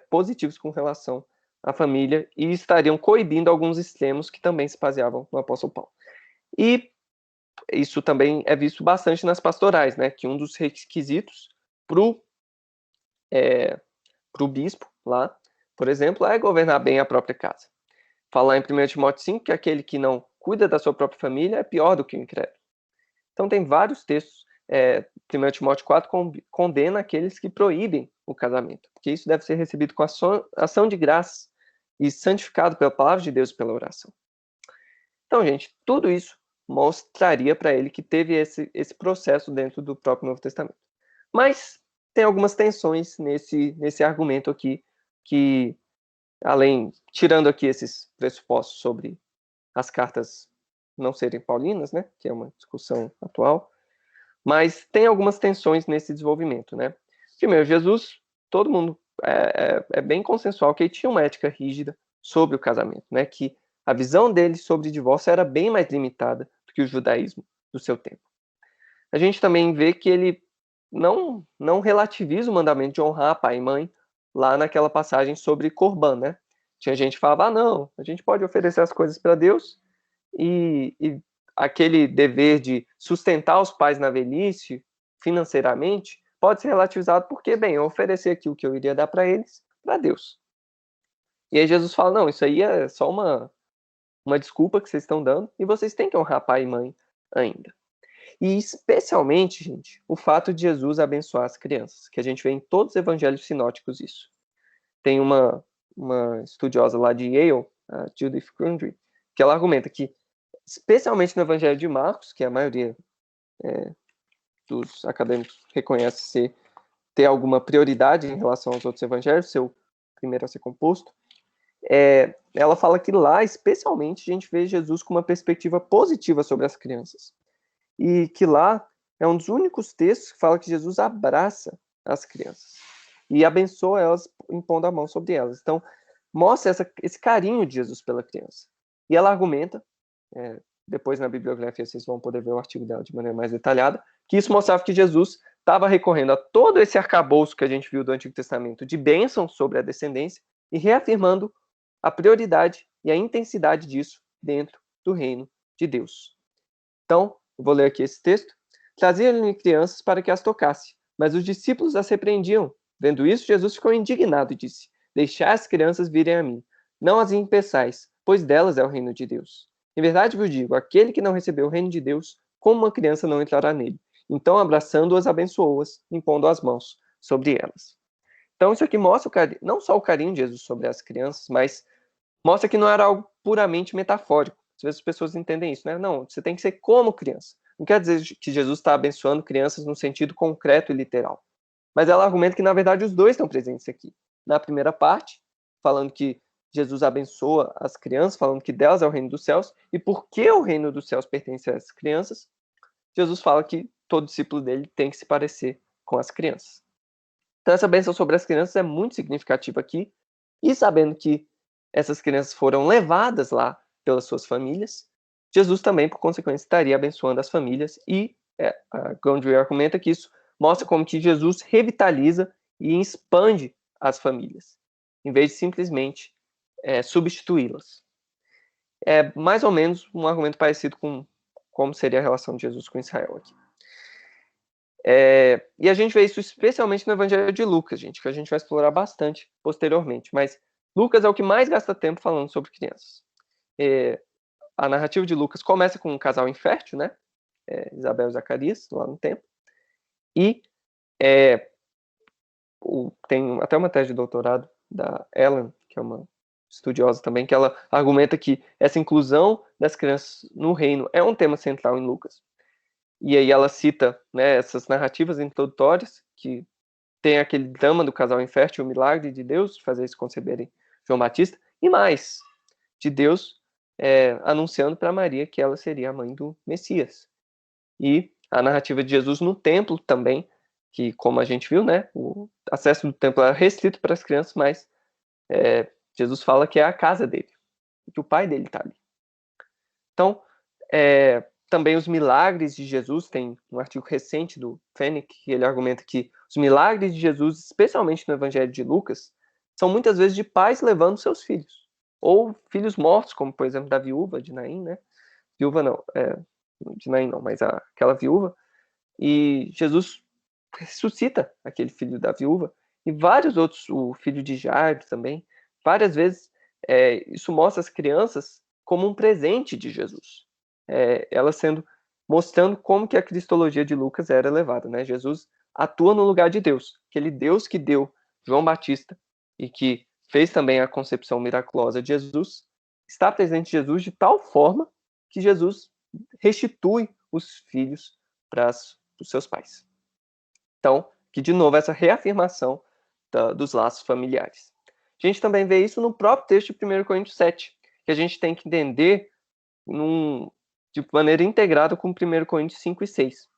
positivos com relação à família e estariam coibindo alguns extremos que também se baseavam no apóstolo Paulo. E isso também é visto bastante nas pastorais, né? Que um dos requisitos para o bispo lá, por exemplo, é governar bem a própria casa. Falar em 1 Timóteo 5 que aquele que não cuida da sua própria família é pior do que o incrédulo. Então tem vários textos. 1 Timóteo 4 condena aqueles que proíbem o casamento, porque isso deve ser recebido com ação de graças e santificado pela palavra de Deus e pela oração. Então, gente, tudo isso mostraria para ele que teve esse processo dentro do próprio Novo Testamento. Mas tem algumas tensões nesse argumento aqui, que tirando aqui esses pressupostos sobre as cartas não serem paulinas, né, que é uma discussão atual, mas tem algumas tensões nesse desenvolvimento, né? Primeiro, Jesus, todo mundo é bem consensual que ele tinha uma ética rígida sobre o casamento, né? Que a visão dele sobre divórcio era bem mais limitada do que o judaísmo do seu tempo. A gente também vê que ele não relativiza o mandamento de honrar pai e mãe lá naquela passagem sobre Corban, né? Tinha gente que falava, não, a gente pode oferecer as coisas para Deus e aquele dever de sustentar os pais na velhice financeiramente pode ser relativizado porque, bem, eu ofereci aqui o que eu iria dar para eles, para Deus. E aí Jesus fala, não, isso aí é só uma desculpa que vocês estão dando e vocês têm que honrar pai e mãe ainda. E especialmente, gente, o fato de Jesus abençoar as crianças, que a gente vê em todos os evangelhos sinóticos isso. Tem uma estudiosa lá de Yale, a Judith Crundry, que ela argumenta que especialmente no Evangelho de Marcos, que a maioria dos acadêmicos reconhece ter alguma prioridade em relação aos outros evangelhos, ser o primeiro a ser composto, ela fala que lá, especialmente, a gente vê Jesus com uma perspectiva positiva sobre as crianças. E que lá é um dos únicos textos que fala que Jesus abraça as crianças e abençoa elas impondo a mão sobre elas. Então, mostra esse carinho de Jesus pela criança. E ela argumenta, depois na bibliografia vocês vão poder ver o artigo dela de maneira mais detalhada, que isso mostrava que Jesus estava recorrendo a todo esse arcabouço que a gente viu do Antigo Testamento de bênção sobre a descendência e reafirmando a prioridade e a intensidade disso dentro do reino de Deus. Então, eu vou ler aqui esse texto. Trazia-lhe crianças para que as tocasse, mas os discípulos as repreendiam. Vendo isso, Jesus ficou indignado e disse, deixai as crianças virem a mim, não as impeçais, pois delas é o reino de Deus. Em verdade vos digo, aquele que não recebeu o reino de Deus, como uma criança não entrará nele. Então, abraçando-as, abençoou-as, impondo as mãos sobre elas. Então, isso aqui mostra não só o carinho de Jesus sobre as crianças, mas mostra que não era algo puramente metafórico. Às vezes as pessoas entendem isso, né? Não, você tem que ser como criança. Não quer dizer que Jesus está abençoando crianças no sentido concreto e literal. Mas ela argumenta que, na verdade, os dois estão presentes aqui. Na primeira parte, falando que Jesus abençoa as crianças, falando que delas é o reino dos céus, e porque o reino dos céus pertence às crianças, Jesus fala que todo discípulo dele tem que se parecer com as crianças. Então essa bênção sobre as crianças é muito significativa aqui, E sabendo que essas crianças foram levadas lá pelas suas famílias, Jesus também, por consequência, estaria abençoando as famílias. E a Gondry argumenta que isso mostra como que Jesus revitaliza e expande as famílias, em vez de simplesmente substituí-las. É mais ou menos um argumento parecido com como seria a relação de Jesus com Israel aqui. E a gente vê isso especialmente no Evangelho de Lucas, gente, que a gente vai explorar bastante posteriormente. Mas Lucas é o que mais gasta tempo falando sobre crianças. A narrativa de Lucas começa com um casal infértil, né? Isabel e Zacarias, lá no templo. E tem até uma tese de doutorado da Ellen, que é uma estudiosa também, que ela argumenta que essa inclusão das crianças no reino é um tema central em Lucas. E aí ela cita, né, essas narrativas introdutórias, que tem aquele drama do casal infértil, o milagre de Deus, de fazer eles conceberem João Batista, e mais, de Deus anunciando para Maria que ela seria a mãe do Messias. E a narrativa de Jesus no templo também, que como a gente viu, né, o acesso do templo era restrito para as crianças, mas Jesus fala que é a casa dele, que o pai dele está ali. Então, também os milagres de Jesus, tem um artigo recente do Fenwick, que ele argumenta que os milagres de Jesus, especialmente no Evangelho de Lucas, são muitas vezes de pais levando seus filhos, ou filhos mortos, como por exemplo da viúva de Naim, né? Viúva não, de Naim não, mas aquela viúva, e Jesus ressuscita aquele filho da viúva, e vários outros, o filho de Jairo também, várias vezes isso mostra as crianças como um presente de Jesus. Ela mostrando como que a cristologia de Lucas era levada, né? Jesus atua no lugar de Deus, aquele Deus que deu João Batista e que fez também a concepção miraculosa de Jesus, está presente em Jesus de tal forma que Jesus restitui os filhos para os seus pais. Então, que de novo essa reafirmação dos laços familiares. A gente também vê isso no próprio texto de 1 Coríntios 7, que a gente tem que entender de maneira integrada com 1 Coríntios 5 e 6.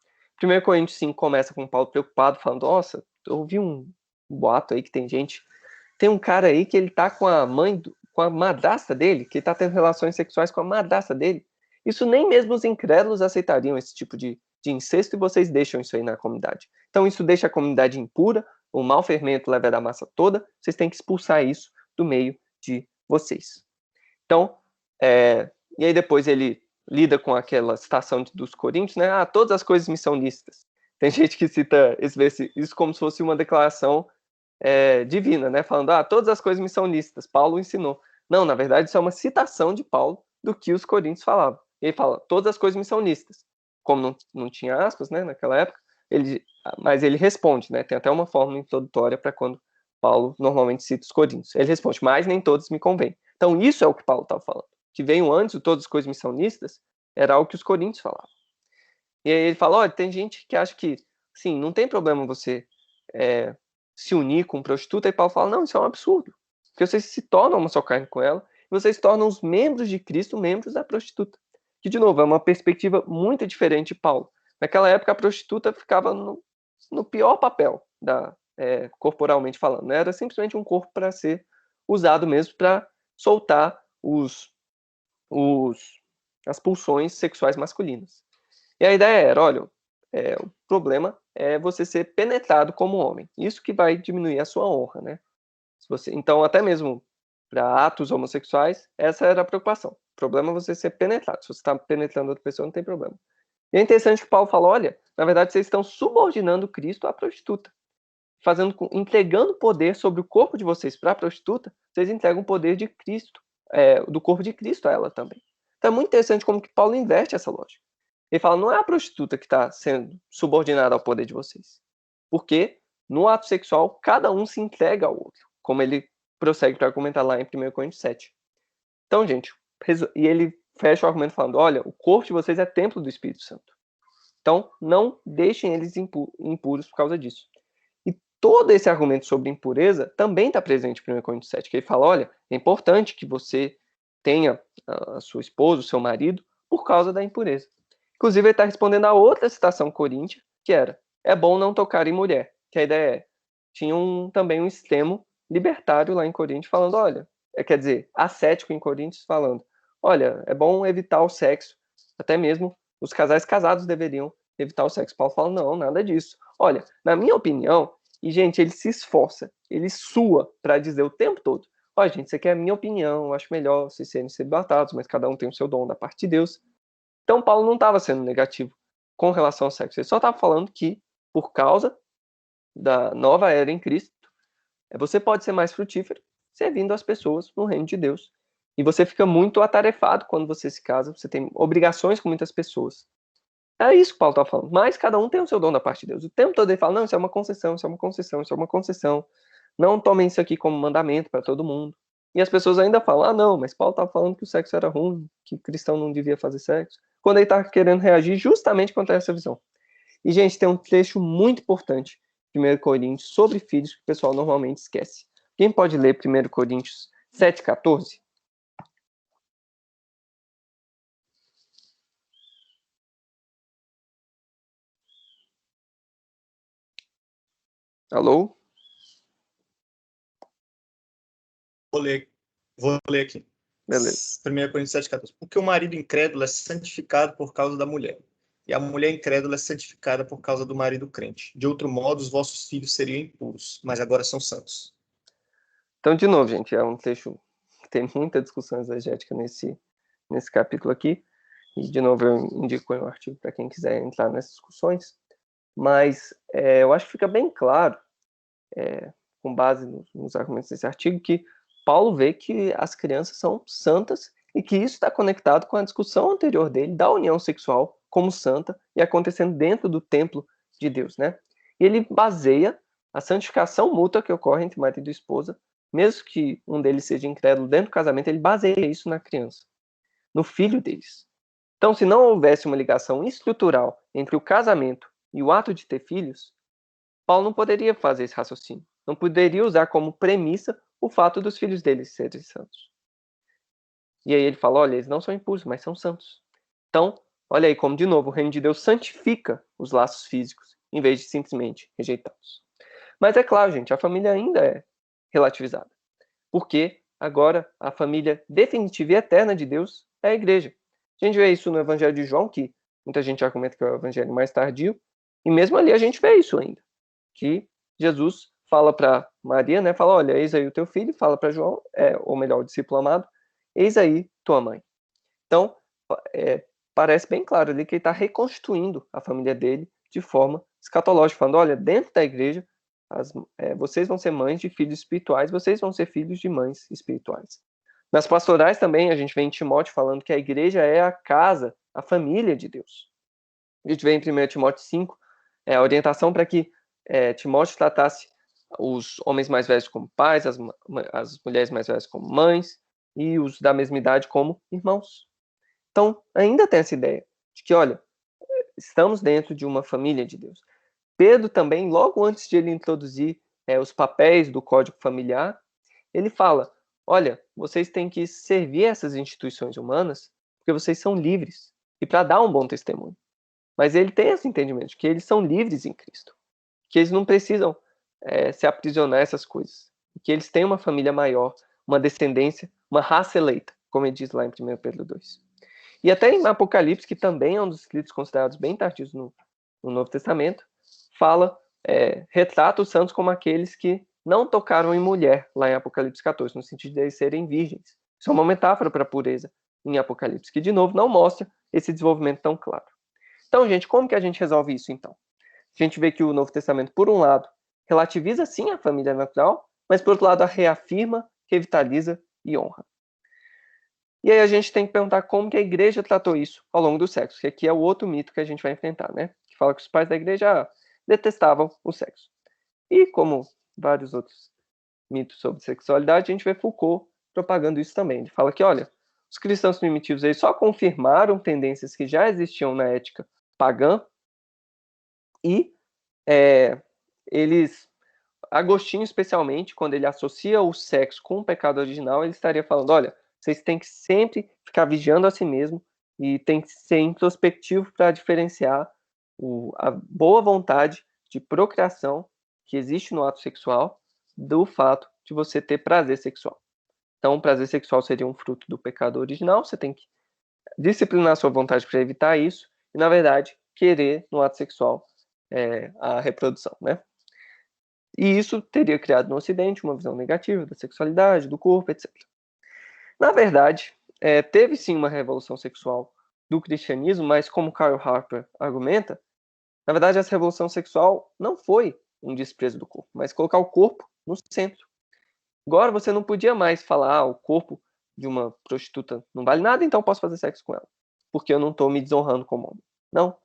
1 Coríntios 5 começa com Paulo preocupado, falando, nossa, eu ouvi um boato aí que tem um cara aí que ele tá com a com a madrasta dele, que ele tá tendo relações sexuais com a madrasta dele. Isso nem mesmo os incrédulos aceitariam, esse tipo de incesto, e vocês deixam isso aí na comunidade. Então isso deixa a comunidade impura, o mau fermento leva da massa toda, vocês têm que expulsar isso do meio de vocês. Então, e aí depois ele lida com aquela citação dos Coríntios, né? Todas as coisas me são lícitas. Tem gente que cita isso como se fosse uma declaração divina, né? Falando, todas as coisas me são lícitas, Paulo ensinou. Não, na verdade, isso é uma citação de Paulo do que os coríntios falavam. Ele fala, todas as coisas me são lícitas. Como não tinha aspas, né, naquela época, mas ele responde, né? Tem até uma fórmula introdutória para quando Paulo normalmente cita os coríntios. Ele responde, mas nem todos me convêm. Então, isso é o que Paulo estava falando. Que veio antes, o todas as coisas me são lícitas, era algo que os coríntios falavam. E aí ele fala, olha, tem gente que acha que, sim, não tem problema você se unir com prostituta, e Paulo fala, não, isso é um absurdo. Porque vocês se tornam uma só carne com ela, e vocês tornam os membros de Cristo membros da prostituta. Que, de novo, é uma perspectiva muito diferente de Paulo. Naquela época, a prostituta ficava no pior papel, corporalmente falando. Né? Era simplesmente um corpo para ser usado mesmo para soltar as pulsões sexuais masculinas. E a ideia era, olha, o problema é você ser penetrado como homem. Isso que vai diminuir a sua honra, né? Então, até mesmo para atos homossexuais, essa era a preocupação. O problema é você ser penetrado. Se você está penetrando outra pessoa, não tem problema. E é interessante que Paulo fala, olha, na verdade, vocês estão subordinando Cristo à prostituta. Entregando poder sobre o corpo de vocês para a prostituta, vocês entregam o poder de Cristo, do corpo de Cristo a ela também. Então é muito interessante como que Paulo inverte essa lógica. Ele fala, não é a prostituta que está sendo subordinada ao poder de vocês. Porque no ato sexual, cada um se entrega ao outro. Como ele prossegue para argumentar lá em 1 Coríntios 7. Então, gente, e ele fecha o argumento falando, olha, o corpo de vocês é templo do Espírito Santo. Então, não deixem eles impuros por causa disso. E todo esse argumento sobre impureza também está presente em 1 Coríntios 7, que ele fala, olha, é importante que você tenha a sua esposa, o seu marido, por causa da impureza. Inclusive, ele está respondendo a outra citação coríntia, que era, é bom não tocar em mulher. Que a ideia tinha também um extremo libertário lá em Coríntios falando, olha, quer dizer, ascético em Coríntios falando, olha, é bom evitar o sexo, até mesmo os casais casados deveriam evitar o sexo. Paulo fala, não, nada disso. Olha, na minha opinião, e gente, ele se esforça, ele sua para dizer o tempo todo, olha, gente, isso aqui é a minha opinião, eu acho melhor vocês serem celibatados, mas cada um tem o seu dom da parte de Deus. Então, Paulo não estava sendo negativo com relação ao sexo, ele só estava falando que, por causa da nova era em Cristo, você pode ser mais frutífero servindo as pessoas no reino de Deus. E você fica muito atarefado quando você se casa, você tem obrigações com muitas pessoas. É isso que Paulo está falando. Mas cada um tem o seu dom da parte de Deus. O tempo todo ele fala, não, isso é uma concessão, isso é uma concessão, isso é uma concessão. Não tomem isso aqui como mandamento para todo mundo. E as pessoas ainda falam, ah, não, mas Paulo está falando que o sexo era ruim, que cristão não devia fazer sexo. Quando ele está querendo reagir justamente contra essa visão. E, gente, tem um trecho muito importante, 1 Coríntios, sobre filhos, que o pessoal normalmente esquece. Quem pode ler 1 Coríntios 7,14? Alô? Vou ler aqui. Beleza. 1 Coríntios 7,14. Porque o marido incrédulo é santificado por causa da mulher, e a mulher incrédula é santificada por causa do marido crente. De outro modo, os vossos filhos seriam impuros, mas agora são santos. Então, de novo, gente, é um texto que tem muita discussão exegética nesse capítulo aqui. E, de novo, eu indico um artigo para quem quiser entrar nessas discussões. Mas eu acho que fica bem claro, com base nos argumentos desse artigo, que Paulo vê que as crianças são santas e que isso está conectado com a discussão anterior dele da união sexual como santa e acontecendo dentro do templo de Deus, né? E ele baseia a santificação mútua que ocorre entre marido e esposa, mesmo que um deles seja incrédulo dentro do casamento, ele baseia isso na criança, no filho deles. Então, se não houvesse uma ligação estrutural entre o casamento e o ato de ter filhos, Paulo não poderia fazer esse raciocínio. Não poderia usar como premissa o fato dos filhos deles serem santos. E aí ele fala, olha, eles não são impuros, mas são santos. Então, olha aí como, de novo, o reino de Deus santifica os laços físicos, em vez de simplesmente rejeitá-los. Mas é claro, gente, a família ainda é relativizada. Porque agora a família definitiva e eterna de Deus é a igreja. A gente vê isso no Evangelho de João, que muita gente argumenta que é o evangelho mais tardio, e mesmo ali a gente vê isso ainda. Que Jesus fala para Maria, né? Fala, olha, eis aí o teu filho, fala para João, ou melhor, o discípulo amado, eis aí tua mãe. Então, parece bem claro ali que ele está reconstruindo a família dele de forma escatológica, falando, olha, dentro da igreja, vocês vão ser mães de filhos espirituais, vocês vão ser filhos de mães espirituais. Nas pastorais também, a gente vê em Timóteo falando que a igreja é a casa, a família de Deus. A gente vê em 1 Timóteo 5, a orientação para que Timóteo tratasse os homens mais velhos como pais, as mulheres mais velhas como mães, e os da mesma idade como irmãos. Então, ainda tem essa ideia de que, olha, estamos dentro de uma família de Deus. Pedro também, logo antes de ele introduzir os papéis do Código Familiar, ele fala, olha, vocês têm que servir essas instituições humanas porque vocês são livres e para dar um bom testemunho. Mas ele tem esse entendimento de que eles são livres em Cristo, que eles não precisam se aprisionar a essas coisas, que eles têm uma família maior, uma descendência, uma raça eleita, como ele diz lá em 1 Pedro 2. E até em Apocalipse, que também é um dos escritos considerados bem tardios no Novo Testamento, fala, retrata os santos como aqueles que não tocaram em mulher, lá em Apocalipse 14, no sentido de eles serem virgens. Isso é uma metáfora para a pureza em Apocalipse, que, de novo, não mostra esse desenvolvimento tão claro. Então, gente, como que a gente resolve isso, então? A gente vê que o Novo Testamento, por um lado, relativiza, sim, a família natural, mas, por outro lado, a reafirma, revitaliza e honra. E aí a gente tem que perguntar como que a igreja tratou isso ao longo do século, que aqui é o outro mito que a gente vai enfrentar, né? Que fala que os pais da igreja detestavam o sexo. E como vários outros mitos sobre sexualidade, a gente vê Foucault propagando isso também. Ele fala que, olha, os cristãos primitivos aí só confirmaram tendências que já existiam na ética pagã e Agostinho, especialmente, quando ele associa o sexo com o pecado original, ele estaria falando, olha, vocês têm que sempre ficar vigiando a si mesmo e tem que ser introspectivo para diferenciar a boa vontade de procriação que existe no ato sexual do fato de você ter prazer sexual. Então, o prazer sexual seria um fruto do pecado original, você tem que disciplinar sua vontade para evitar isso, e, na verdade, querer no ato sexual a reprodução, né? E isso teria criado no Ocidente uma visão negativa da sexualidade, do corpo, etc. Na verdade, teve sim uma revolução sexual do cristianismo, mas como Karl Harper argumenta, na verdade essa revolução sexual não foi um desprezo do corpo, mas colocar o corpo no centro. Agora você não podia mais falar, o corpo de uma prostituta não vale nada, então posso fazer sexo com ela, porque eu não estou me desonrando como homem. Não.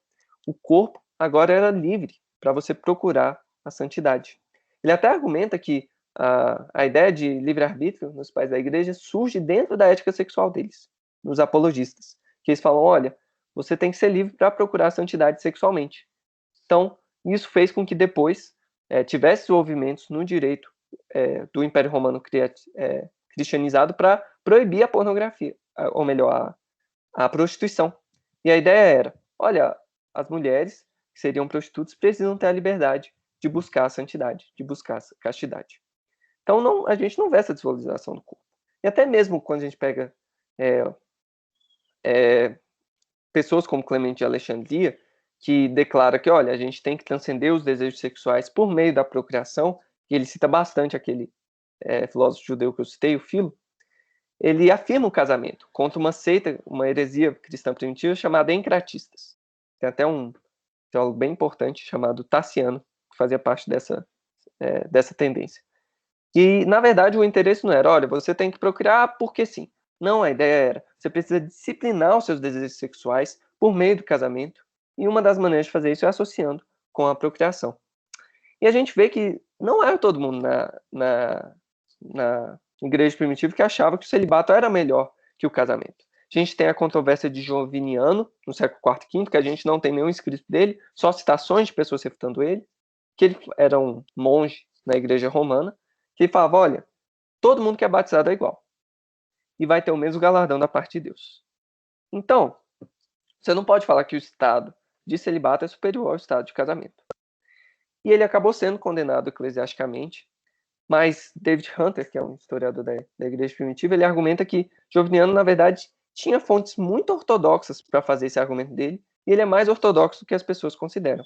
O corpo agora era livre para você procurar a santidade. Ele até argumenta que a ideia de livre-arbítrio nos pais da igreja surge dentro da ética sexual deles, nos apologistas, que eles falam, olha, você tem que ser livre para procurar a santidade sexualmente. Então, isso fez com que depois tivesse desenvolvimentos no direito do Império Romano cristianizado para proibir a pornografia, ou melhor, a prostituição. E a ideia era, olha, as mulheres que seriam prostitutas precisam ter a liberdade de buscar a santidade, de buscar a castidade. Então, a gente não vê essa desvalorização do corpo. E até mesmo quando a gente pega pessoas como Clemente de Alexandria, que declara que, olha, a gente tem que transcender os desejos sexuais por meio da procriação, e ele cita bastante aquele filósofo judeu que eu citei, o Filo, ele afirma o casamento contra uma seita, uma heresia cristã primitiva chamada encratistas. Tem até um teólogo bem importante chamado Tassiano, que fazia parte dessa tendência. E, na verdade, o interesse não era, olha, você tem que procriar porque sim. Não, a ideia era, você precisa disciplinar os seus desejos sexuais por meio do casamento, e uma das maneiras de fazer isso é associando com a procriação. E a gente vê que não era todo mundo na igreja primitiva que achava que o celibato era melhor que o casamento. A gente tem a controvérsia de Joviniano, no século IV e V, que a gente não tem nenhum escrito dele, só citações de pessoas refutando ele, que ele era um monge na igreja romana, que ele falava, olha, todo mundo que é batizado é igual. E vai ter o mesmo galardão da parte de Deus. Então, você não pode falar que o estado de celibato é superior ao estado de casamento. E ele acabou sendo condenado eclesiasticamente, mas David Hunter, que é um historiador da igreja primitiva, ele argumenta que Joviniano, na verdade, tinha fontes muito ortodoxas para fazer esse argumento dele, e ele é mais ortodoxo do que as pessoas consideram.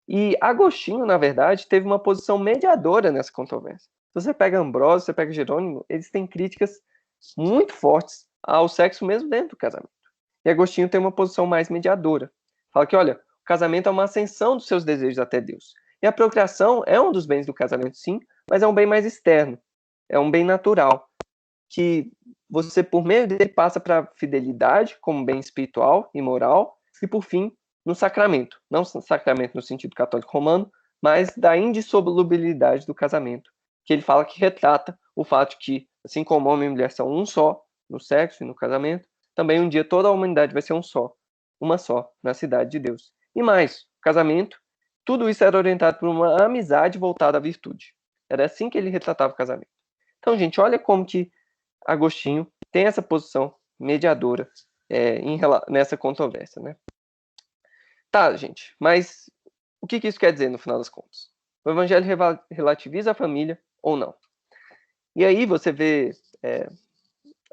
E Agostinho, na verdade, teve uma posição mediadora nessa controvérsia. Se você pega Ambrósio, você pega Jerônimo, eles têm críticas muito fortes ao sexo mesmo dentro do casamento. E Agostinho tem uma posição mais mediadora. Fala que, olha, o casamento é uma ascensão dos seus desejos até Deus. E a procriação é um dos bens do casamento, sim, mas é um bem mais externo. É um bem natural, que você, por meio dele, passa para a fidelidade como bem espiritual e moral, e, por fim, no sacramento. Não sacramento no sentido católico romano, mas da indissolubilidade do casamento, que ele fala que retrata o fato de que, assim como homem e mulher são um só no sexo e no casamento, também um dia toda a humanidade vai ser uma só, na cidade de Deus. E mais, o casamento, tudo isso era orientado por uma amizade voltada à virtude. Era assim que ele retratava o casamento. Então, gente, olha como que Agostinho tem essa posição mediadora nessa controvérsia, né? Tá, gente, mas o que isso quer dizer no final das contas? O evangelho relativiza a família ou não? E aí você vê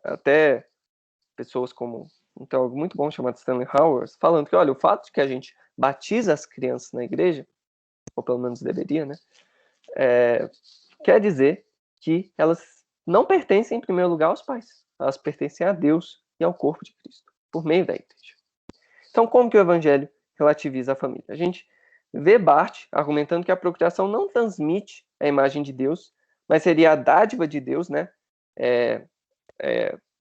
até pessoas como um teólogo muito bom chamado Stanley Hauerwas falando que, olha, o fato de que a gente batiza as crianças na igreja, ou pelo menos deveria, né, quer dizer que elas não pertencem, em primeiro lugar, aos pais. Elas pertencem a Deus e ao corpo de Cristo, por meio da igreja. Então, como que o evangelho relativiza a família? A gente vê Barth argumentando que a procriação não transmite a imagem de Deus, mas seria a dádiva de Deus, né?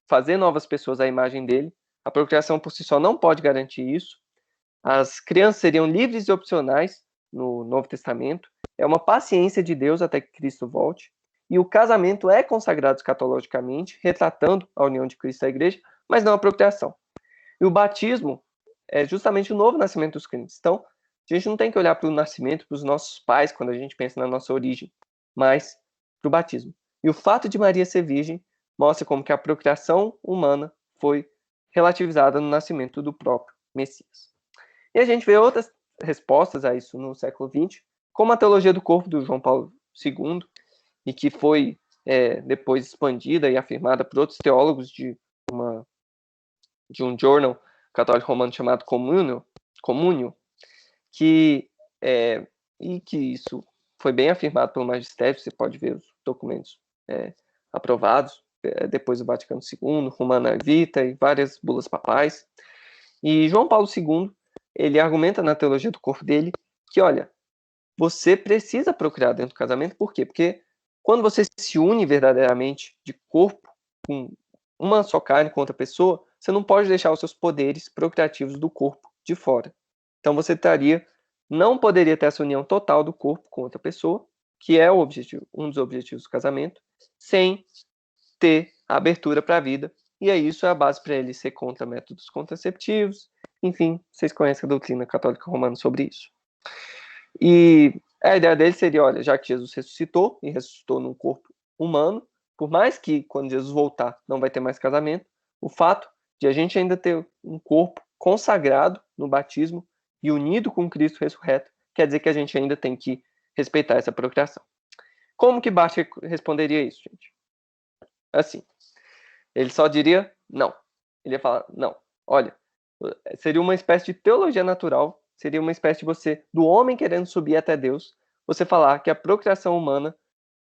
Fazer novas pessoas à imagem dele. A procriação por si só não pode garantir isso. As crianças seriam livres e opcionais no Novo Testamento. É uma paciência de Deus até que Cristo volte. E o casamento é consagrado escatologicamente, retratando a união de Cristo à igreja, mas não a procriação. E o batismo é justamente o novo nascimento dos crentes. Então, a gente não tem que olhar para o nascimento, para os nossos pais, quando a gente pensa na nossa origem, mas para o batismo. E o fato de Maria ser virgem mostra como que a procriação humana foi relativizada no nascimento do próprio Messias. E a gente vê outras respostas a isso no século XX, como a teologia do corpo do João Paulo II, e que foi depois expandida e afirmada por outros teólogos de um journal católico romano chamado Communio, que isso foi bem afirmado pelo magistério. Você pode ver os documentos aprovados depois do Vaticano II, Humanae Vitae e várias bulas papais. E João Paulo II, ele argumenta na teologia do corpo dele que, olha, você precisa procriar dentro do casamento. Por quê? Porque quando você se une verdadeiramente de corpo, com uma só carne com outra pessoa, você não pode deixar os seus poderes procriativos do corpo de fora. Então você não poderia ter essa união total do corpo com outra pessoa, que é um dos objetivos do casamento, sem ter a abertura para a vida. E aí isso é a base para ele ser contra métodos contraceptivos. Enfim, vocês conhecem a doutrina católica romana sobre isso. E a ideia dele seria, olha, já que Jesus ressuscitou, e ressuscitou num corpo humano, por mais que quando Jesus voltar não vai ter mais casamento, o fato de a gente ainda ter um corpo consagrado no batismo e unido com Cristo ressurreto, quer dizer que a gente ainda tem que respeitar essa procriação. Como que Bart responderia isso, gente? Assim, ele só diria não. Ele ia falar, não, olha, seria uma espécie de teologia natural, seria uma espécie de do homem querendo subir até Deus, você falar que a procriação humana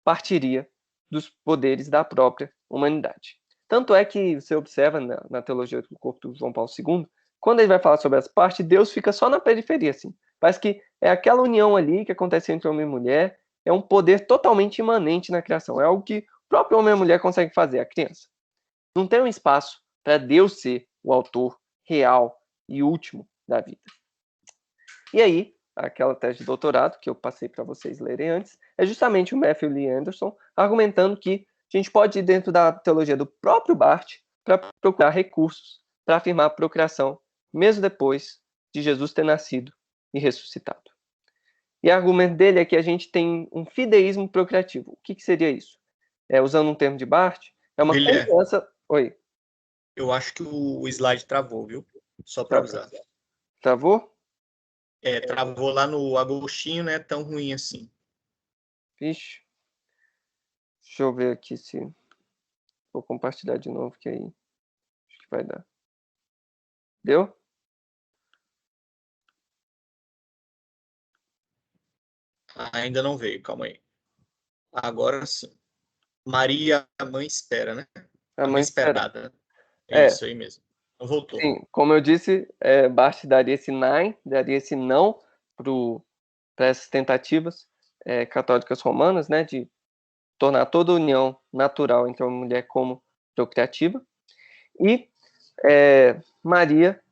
partiria dos poderes da própria humanidade. Tanto é que você observa na teologia do corpo do João Paulo II, quando ele vai falar sobre essa parte, Deus fica só na periferia, assim. Parece que é aquela união ali que acontece entre homem e mulher, é um poder totalmente imanente na criação, é algo que o próprio homem e a mulher conseguem fazer, a criança. Não tem um espaço para Deus ser o autor real e último da vida. E aí, aquela tese de doutorado que eu passei para vocês lerem antes, é justamente o Matthew Lee Anderson argumentando que a gente pode ir dentro da teologia do próprio Barth para procurar recursos para afirmar a procriação, mesmo depois de Jesus ter nascido e ressuscitado. E o argumento dele é que a gente tem um fideísmo procriativo. O que seria isso? Usando um termo de Barth, é uma confiança... Oi. Eu acho que o slide travou, viu? Só para avisar. Travou? Travou lá no Agostinho, não é tão ruim assim. Vixe. Deixa eu ver aqui se... Vou compartilhar de novo, que aí acho que vai dar. Deu? Ainda não veio, calma aí. Agora sim. Maria, a mãe espera, né? A mãe esperada. É isso aí mesmo. Não voltou. Sim, como eu disse, Barth daria esse daria esse não para essas tentativas católicas romanas, né, de tornar toda a união natural entre uma mulher como procriativa. E Maria,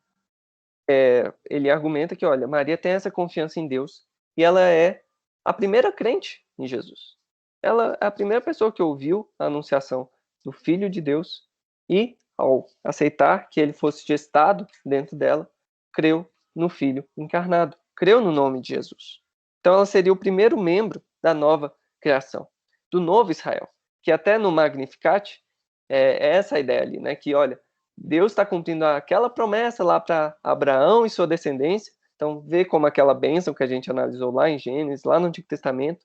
ele argumenta que, olha, Maria tem essa confiança em Deus e ela é a primeira crente em Jesus. Ela é a primeira pessoa que ouviu a anunciação do Filho de Deus e, ao aceitar que ele fosse gestado dentro dela, creu no Filho encarnado, creu no nome de Jesus. Então ela seria o primeiro membro da nova criação, do novo Israel, que até no Magnificat é essa a ideia ali, né? Que, olha, Deus está cumprindo aquela promessa lá para Abraão e sua descendência. Então, vê como aquela bênção que a gente analisou lá em Gênesis, lá no Antigo Testamento,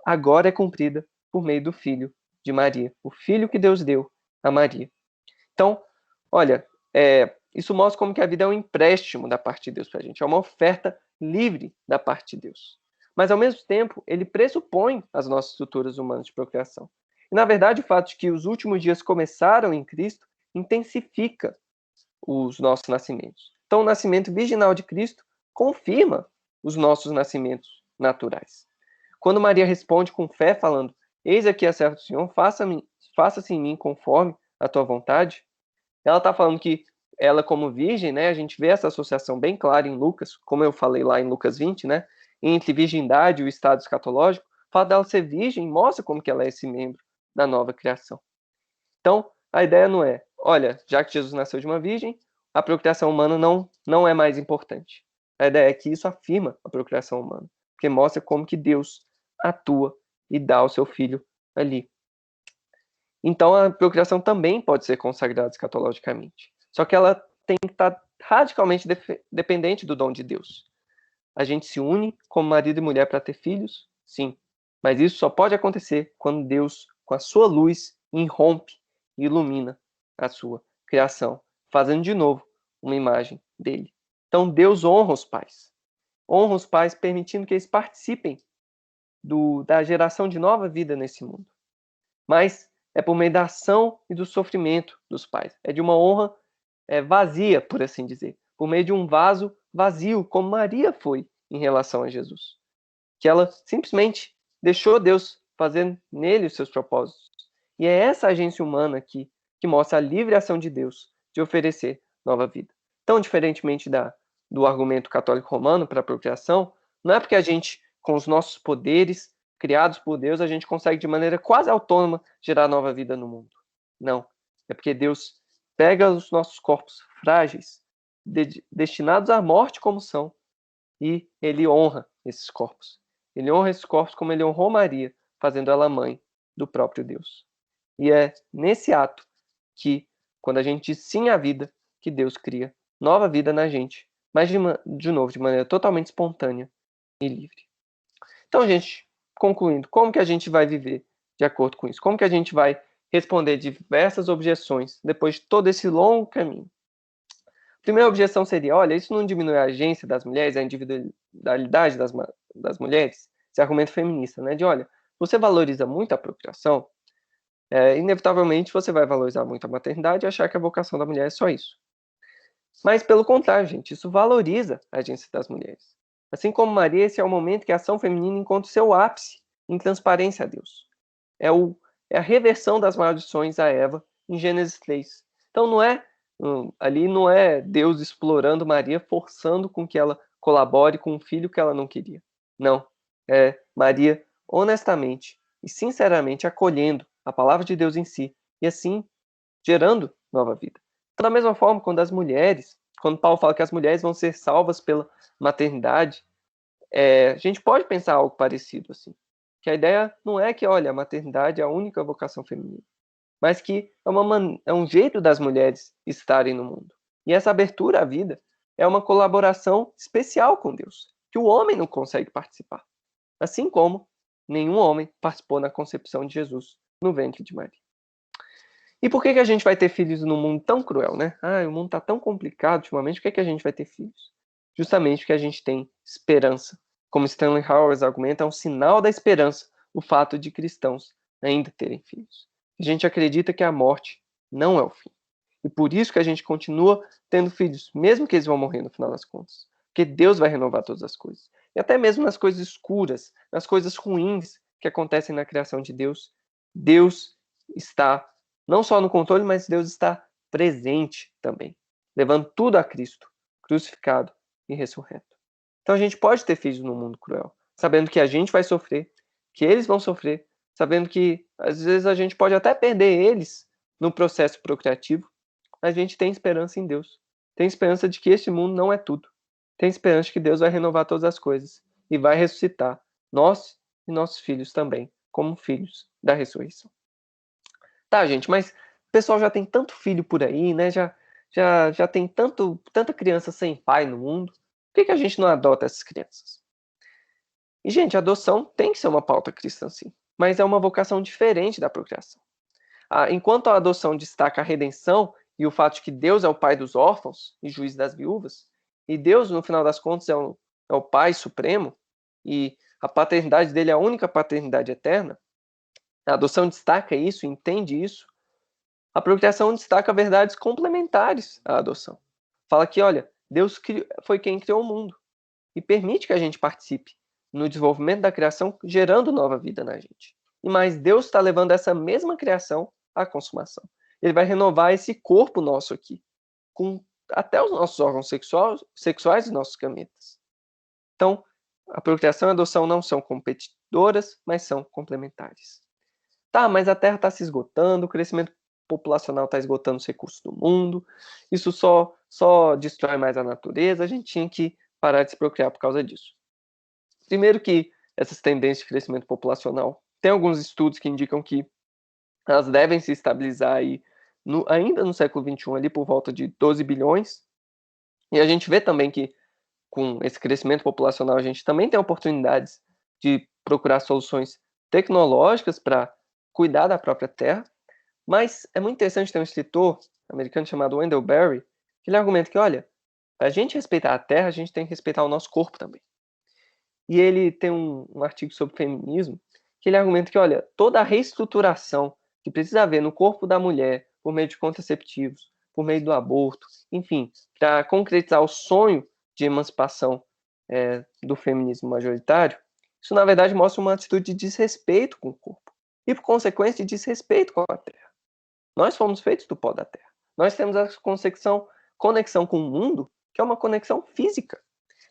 agora é cumprida por meio do Filho de Maria, o Filho que Deus deu a Maria. Então, olha, isso mostra como que a vida é um empréstimo da parte de Deus para a gente, é uma oferta livre da parte de Deus. Mas, ao mesmo tempo, ele pressupõe as nossas estruturas humanas de procriação. E, na verdade, o fato de que os últimos dias começaram em Cristo intensifica os nossos nascimentos. Então, o nascimento virginal de Cristo confirma os nossos nascimentos naturais. Quando Maria responde com fé, falando, eis aqui a serva do Senhor, faça-se em mim conforme a tua vontade, ela está falando que ela, como virgem, né, a gente vê essa associação bem clara em Lucas, como eu falei lá em Lucas 20, né, entre virgindade e o estado escatológico. O fato dela ser virgem mostra como que ela é esse membro da nova criação. Então, a ideia não é, olha, já que Jesus nasceu de uma virgem, a procriação humana não é mais importante. A ideia é que isso afirma a procriação humana, porque mostra como que Deus atua e dá o seu filho ali. Então, a procriação também pode ser consagrada escatologicamente. Só que ela tem que estar radicalmente dependente do dom de Deus. A gente se une como marido e mulher para ter filhos? Sim. Mas isso só pode acontecer quando com a sua luz, irrompe e ilumina a sua criação, fazendo de novo uma imagem dele. Então Deus honra os pais. Honra os pais, permitindo que eles participem da geração de nova vida nesse mundo. Mas é por meio da ação e do sofrimento dos pais. É de uma honra vazia, por assim dizer. Por meio de um vaso vazio, como Maria foi em relação a Jesus. Que ela simplesmente deixou Deus fazer nele os seus propósitos. E é essa agência humana aqui que mostra a livre ação de Deus de oferecer nova vida. Tão diferentemente do argumento católico romano para a procriação, não é porque a gente, com os nossos poderes criados por Deus, a gente consegue de maneira quase autônoma gerar nova vida no mundo. Não. É porque Deus pega os nossos corpos frágeis, destinados à morte como são, e ele honra esses corpos. Ele honra esses corpos como ele honrou Maria, fazendo ela mãe do próprio Deus. E é nesse ato que, quando a gente diz sim à vida, que Deus cria nova vida na gente, mas de novo, de maneira totalmente espontânea e livre. Então, gente, concluindo, como que a gente vai viver de acordo com isso? Como que a gente vai responder diversas objeções depois de todo esse longo caminho? A primeira objeção seria, olha, isso não diminui a agência das mulheres, a individualidade das mulheres? Esse argumento feminista, né? De, olha, você valoriza muito a procriação, inevitavelmente você vai valorizar muito a maternidade e achar que a vocação da mulher é só isso. Mas, pelo contrário, gente, isso valoriza a agência das mulheres. Assim como Maria, esse é o momento que a ação feminina encontra o seu ápice em transparência a Deus. É a reversão das maldições a Eva em Gênesis 3. Então, ali não é Deus explorando Maria, forçando com que ela colabore com um filho que ela não queria. Não. É Maria honestamente e sinceramente acolhendo a palavra de Deus em si e assim gerando nova vida. Então, da mesma forma, quando Paulo fala que as mulheres vão ser salvas pela maternidade, a gente pode pensar algo parecido assim. Que a ideia não é que, olha, a maternidade é a única vocação feminina, mas que é um jeito das mulheres estarem no mundo. E essa abertura à vida é uma colaboração especial com Deus, que o homem não consegue participar. Assim como nenhum homem participou na concepção de Jesus no ventre de Maria. E por que a gente vai ter filhos num mundo tão cruel, né? O mundo está tão complicado ultimamente, por que a gente vai ter filhos? Justamente porque a gente tem esperança. Como Stanley Hauerwas argumenta, é um sinal da esperança o fato de cristãos ainda terem filhos. A gente acredita que a morte não é o fim. E por isso que a gente continua tendo filhos, mesmo que eles vão morrer no final das contas. Porque Deus vai renovar todas as coisas. E até mesmo nas coisas escuras, nas coisas ruins que acontecem na criação de Deus, Deus está não só no controle, mas Deus está presente também, levando tudo a Cristo, crucificado e ressurreto. Então a gente pode ter filhos num mundo cruel, sabendo que a gente vai sofrer, que eles vão sofrer, sabendo que às vezes a gente pode até perder eles no processo procriativo, mas a gente tem esperança em Deus. Tem esperança de que este mundo não é tudo. Tem esperança de que Deus vai renovar todas as coisas e vai ressuscitar nós e nossos filhos também, como filhos da ressurreição. Tá, gente, mas o pessoal já tem tanto filho por aí, né? Já tem tanta criança sem pai no mundo. Por que a gente não adota essas crianças? E, gente, a adoção tem que ser uma pauta cristã, sim. Mas é uma vocação diferente da procriação. Enquanto a adoção destaca a redenção e o fato de que Deus é o pai dos órfãos e juiz das viúvas, e Deus, no final das contas, é o pai supremo, e a paternidade dele é a única paternidade eterna, a adoção destaca isso, entende isso. A procriação destaca verdades complementares à adoção. Fala que, olha, Deus foi quem criou o mundo e permite que a gente participe no desenvolvimento da criação, gerando nova vida na gente. E mais, Deus está levando essa mesma criação à consumação. Ele vai renovar esse corpo nosso aqui, com até os nossos órgãos sexuais e nossos gametas. Então, a procriação e a adoção não são competidoras, mas são complementares. Tá, mas a Terra está se esgotando, o crescimento populacional está esgotando os recursos do mundo, isso só destrói mais a natureza, a gente tinha que parar de se procriar por causa disso. Primeiro que essas tendências de crescimento populacional, tem alguns estudos que indicam que elas devem se estabilizar aí ainda no século XXI, ali por volta de 12 bilhões, e a gente vê também que com esse crescimento populacional a gente também tem oportunidades de procurar soluções tecnológicas para cuidar da própria terra, mas é muito interessante ter um escritor americano chamado Wendell Berry, que ele argumenta que, olha, para a gente respeitar a terra, a gente tem que respeitar o nosso corpo também. E ele tem um artigo sobre feminismo, que ele argumenta que, olha, toda a reestruturação que precisa haver no corpo da mulher, por meio de contraceptivos, por meio do aborto, enfim, para concretizar o sonho de emancipação do feminismo majoritário, isso, na verdade, mostra uma atitude de desrespeito com o corpo e, por consequência, de desrespeito com a terra. Nós fomos feitos do pó da terra. Nós temos a conexão com o mundo, que é uma conexão física.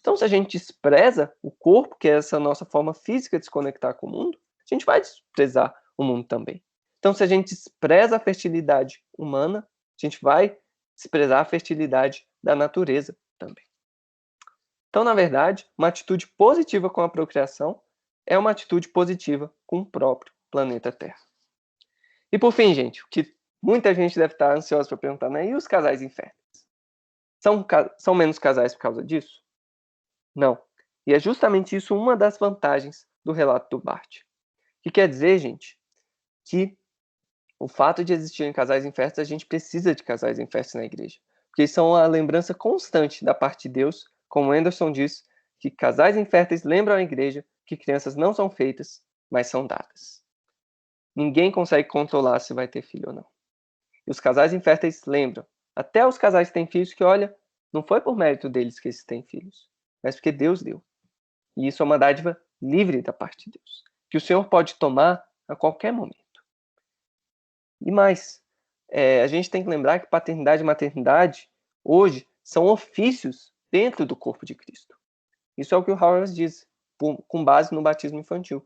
Então, se a gente despreza o corpo, que é essa nossa forma física de se conectar com o mundo, a gente vai desprezar o mundo também. Então, se a gente despreza a fertilidade humana, a gente vai desprezar a fertilidade da natureza também. Então, na verdade, uma atitude positiva com a procriação é uma atitude positiva com o próprio planeta Terra. E por fim, gente, o que muita gente deve estar ansiosa para perguntar, né? E os casais inférteis? São menos casais por causa disso? Não. E é justamente isso uma das vantagens do relato do Barth. Que quer dizer, gente, que o fato de existirem casais inférteis, a gente precisa de casais inférteis na igreja. Porque eles são a lembrança constante da parte de Deus, como Anderson diz, que casais inférteis lembram a igreja que crianças não são feitas, mas são dadas. Ninguém consegue controlar se vai ter filho ou não. E os casais inférteis lembram, até os casais que têm filhos, que, olha, não foi por mérito deles que eles têm filhos, mas porque Deus deu. E isso é uma dádiva livre da parte de Deus, que o Senhor pode tomar a qualquer momento. E mais, a gente tem que lembrar que paternidade e maternidade, hoje, são ofícios dentro do corpo de Cristo. Isso é o que o Howard diz, com base no batismo infantil.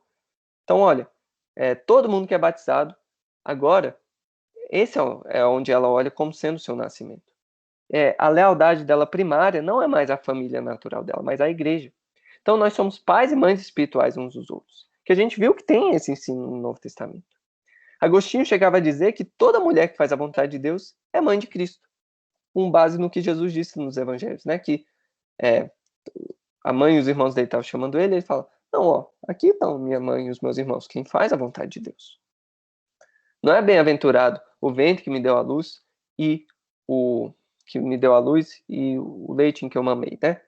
Então, olha, todo mundo que é batizado, agora, esse é onde ela olha como sendo o seu nascimento. A lealdade dela primária não é mais a família natural dela, mas a igreja. Então, nós somos pais e mães espirituais uns dos outros. Que a gente viu que tem esse ensino no Novo Testamento. Agostinho chegava a dizer que toda mulher que faz a vontade de Deus é mãe de Cristo, com base no que Jesus disse nos evangelhos, né? Que a mãe e os irmãos dele estavam chamando ele fala, não, ó, aqui estão minha mãe e os meus irmãos, quem faz a vontade de Deus. Não é bem-aventurado o ventre que me deu a luz e o leite em que eu mamei, né?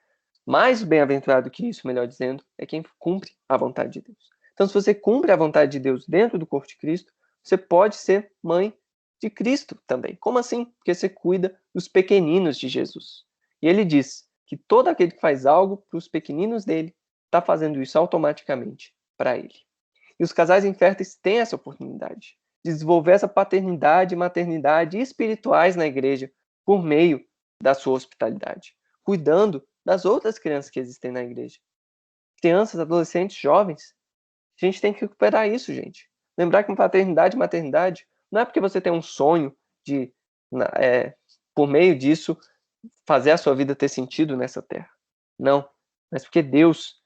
Mais bem-aventurado que isso, melhor dizendo, é quem cumpre a vontade de Deus. Então, se você cumpre a vontade de Deus dentro do corpo de Cristo, você pode ser mãe de Cristo também. Como assim? Porque você cuida dos pequeninos de Jesus. E ele diz que todo aquele que faz algo para os pequeninos dele está fazendo isso automaticamente para ele. E os casais inférteis têm essa oportunidade de desenvolver essa paternidade e maternidade espirituais na igreja por meio da sua hospitalidade, cuidando das outras crianças que existem na igreja. Crianças, adolescentes, jovens. A gente tem que recuperar isso, gente. Lembrar que paternidade e maternidade não é porque você tem um sonho de, por meio disso, fazer a sua vida ter sentido nessa terra. Não, mas porque Deus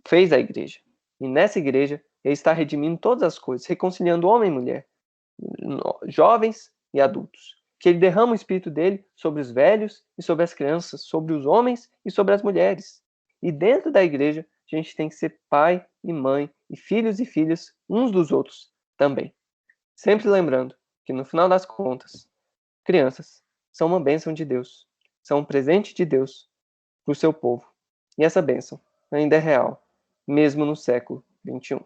fez a igreja. E nessa igreja, Ele está redimindo todas as coisas, reconciliando homem e mulher, jovens e adultos. Que Ele derrama o Espírito dele sobre os velhos e sobre as crianças, sobre os homens e sobre as mulheres. E dentro da igreja, a gente tem que ser pai e mãe, e filhos e filhas uns dos outros também. Sempre lembrando que, no final das contas, crianças são uma bênção de Deus, são um presente de Deus para o seu povo. E essa bênção ainda é real, mesmo no século XXI.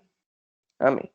Amém.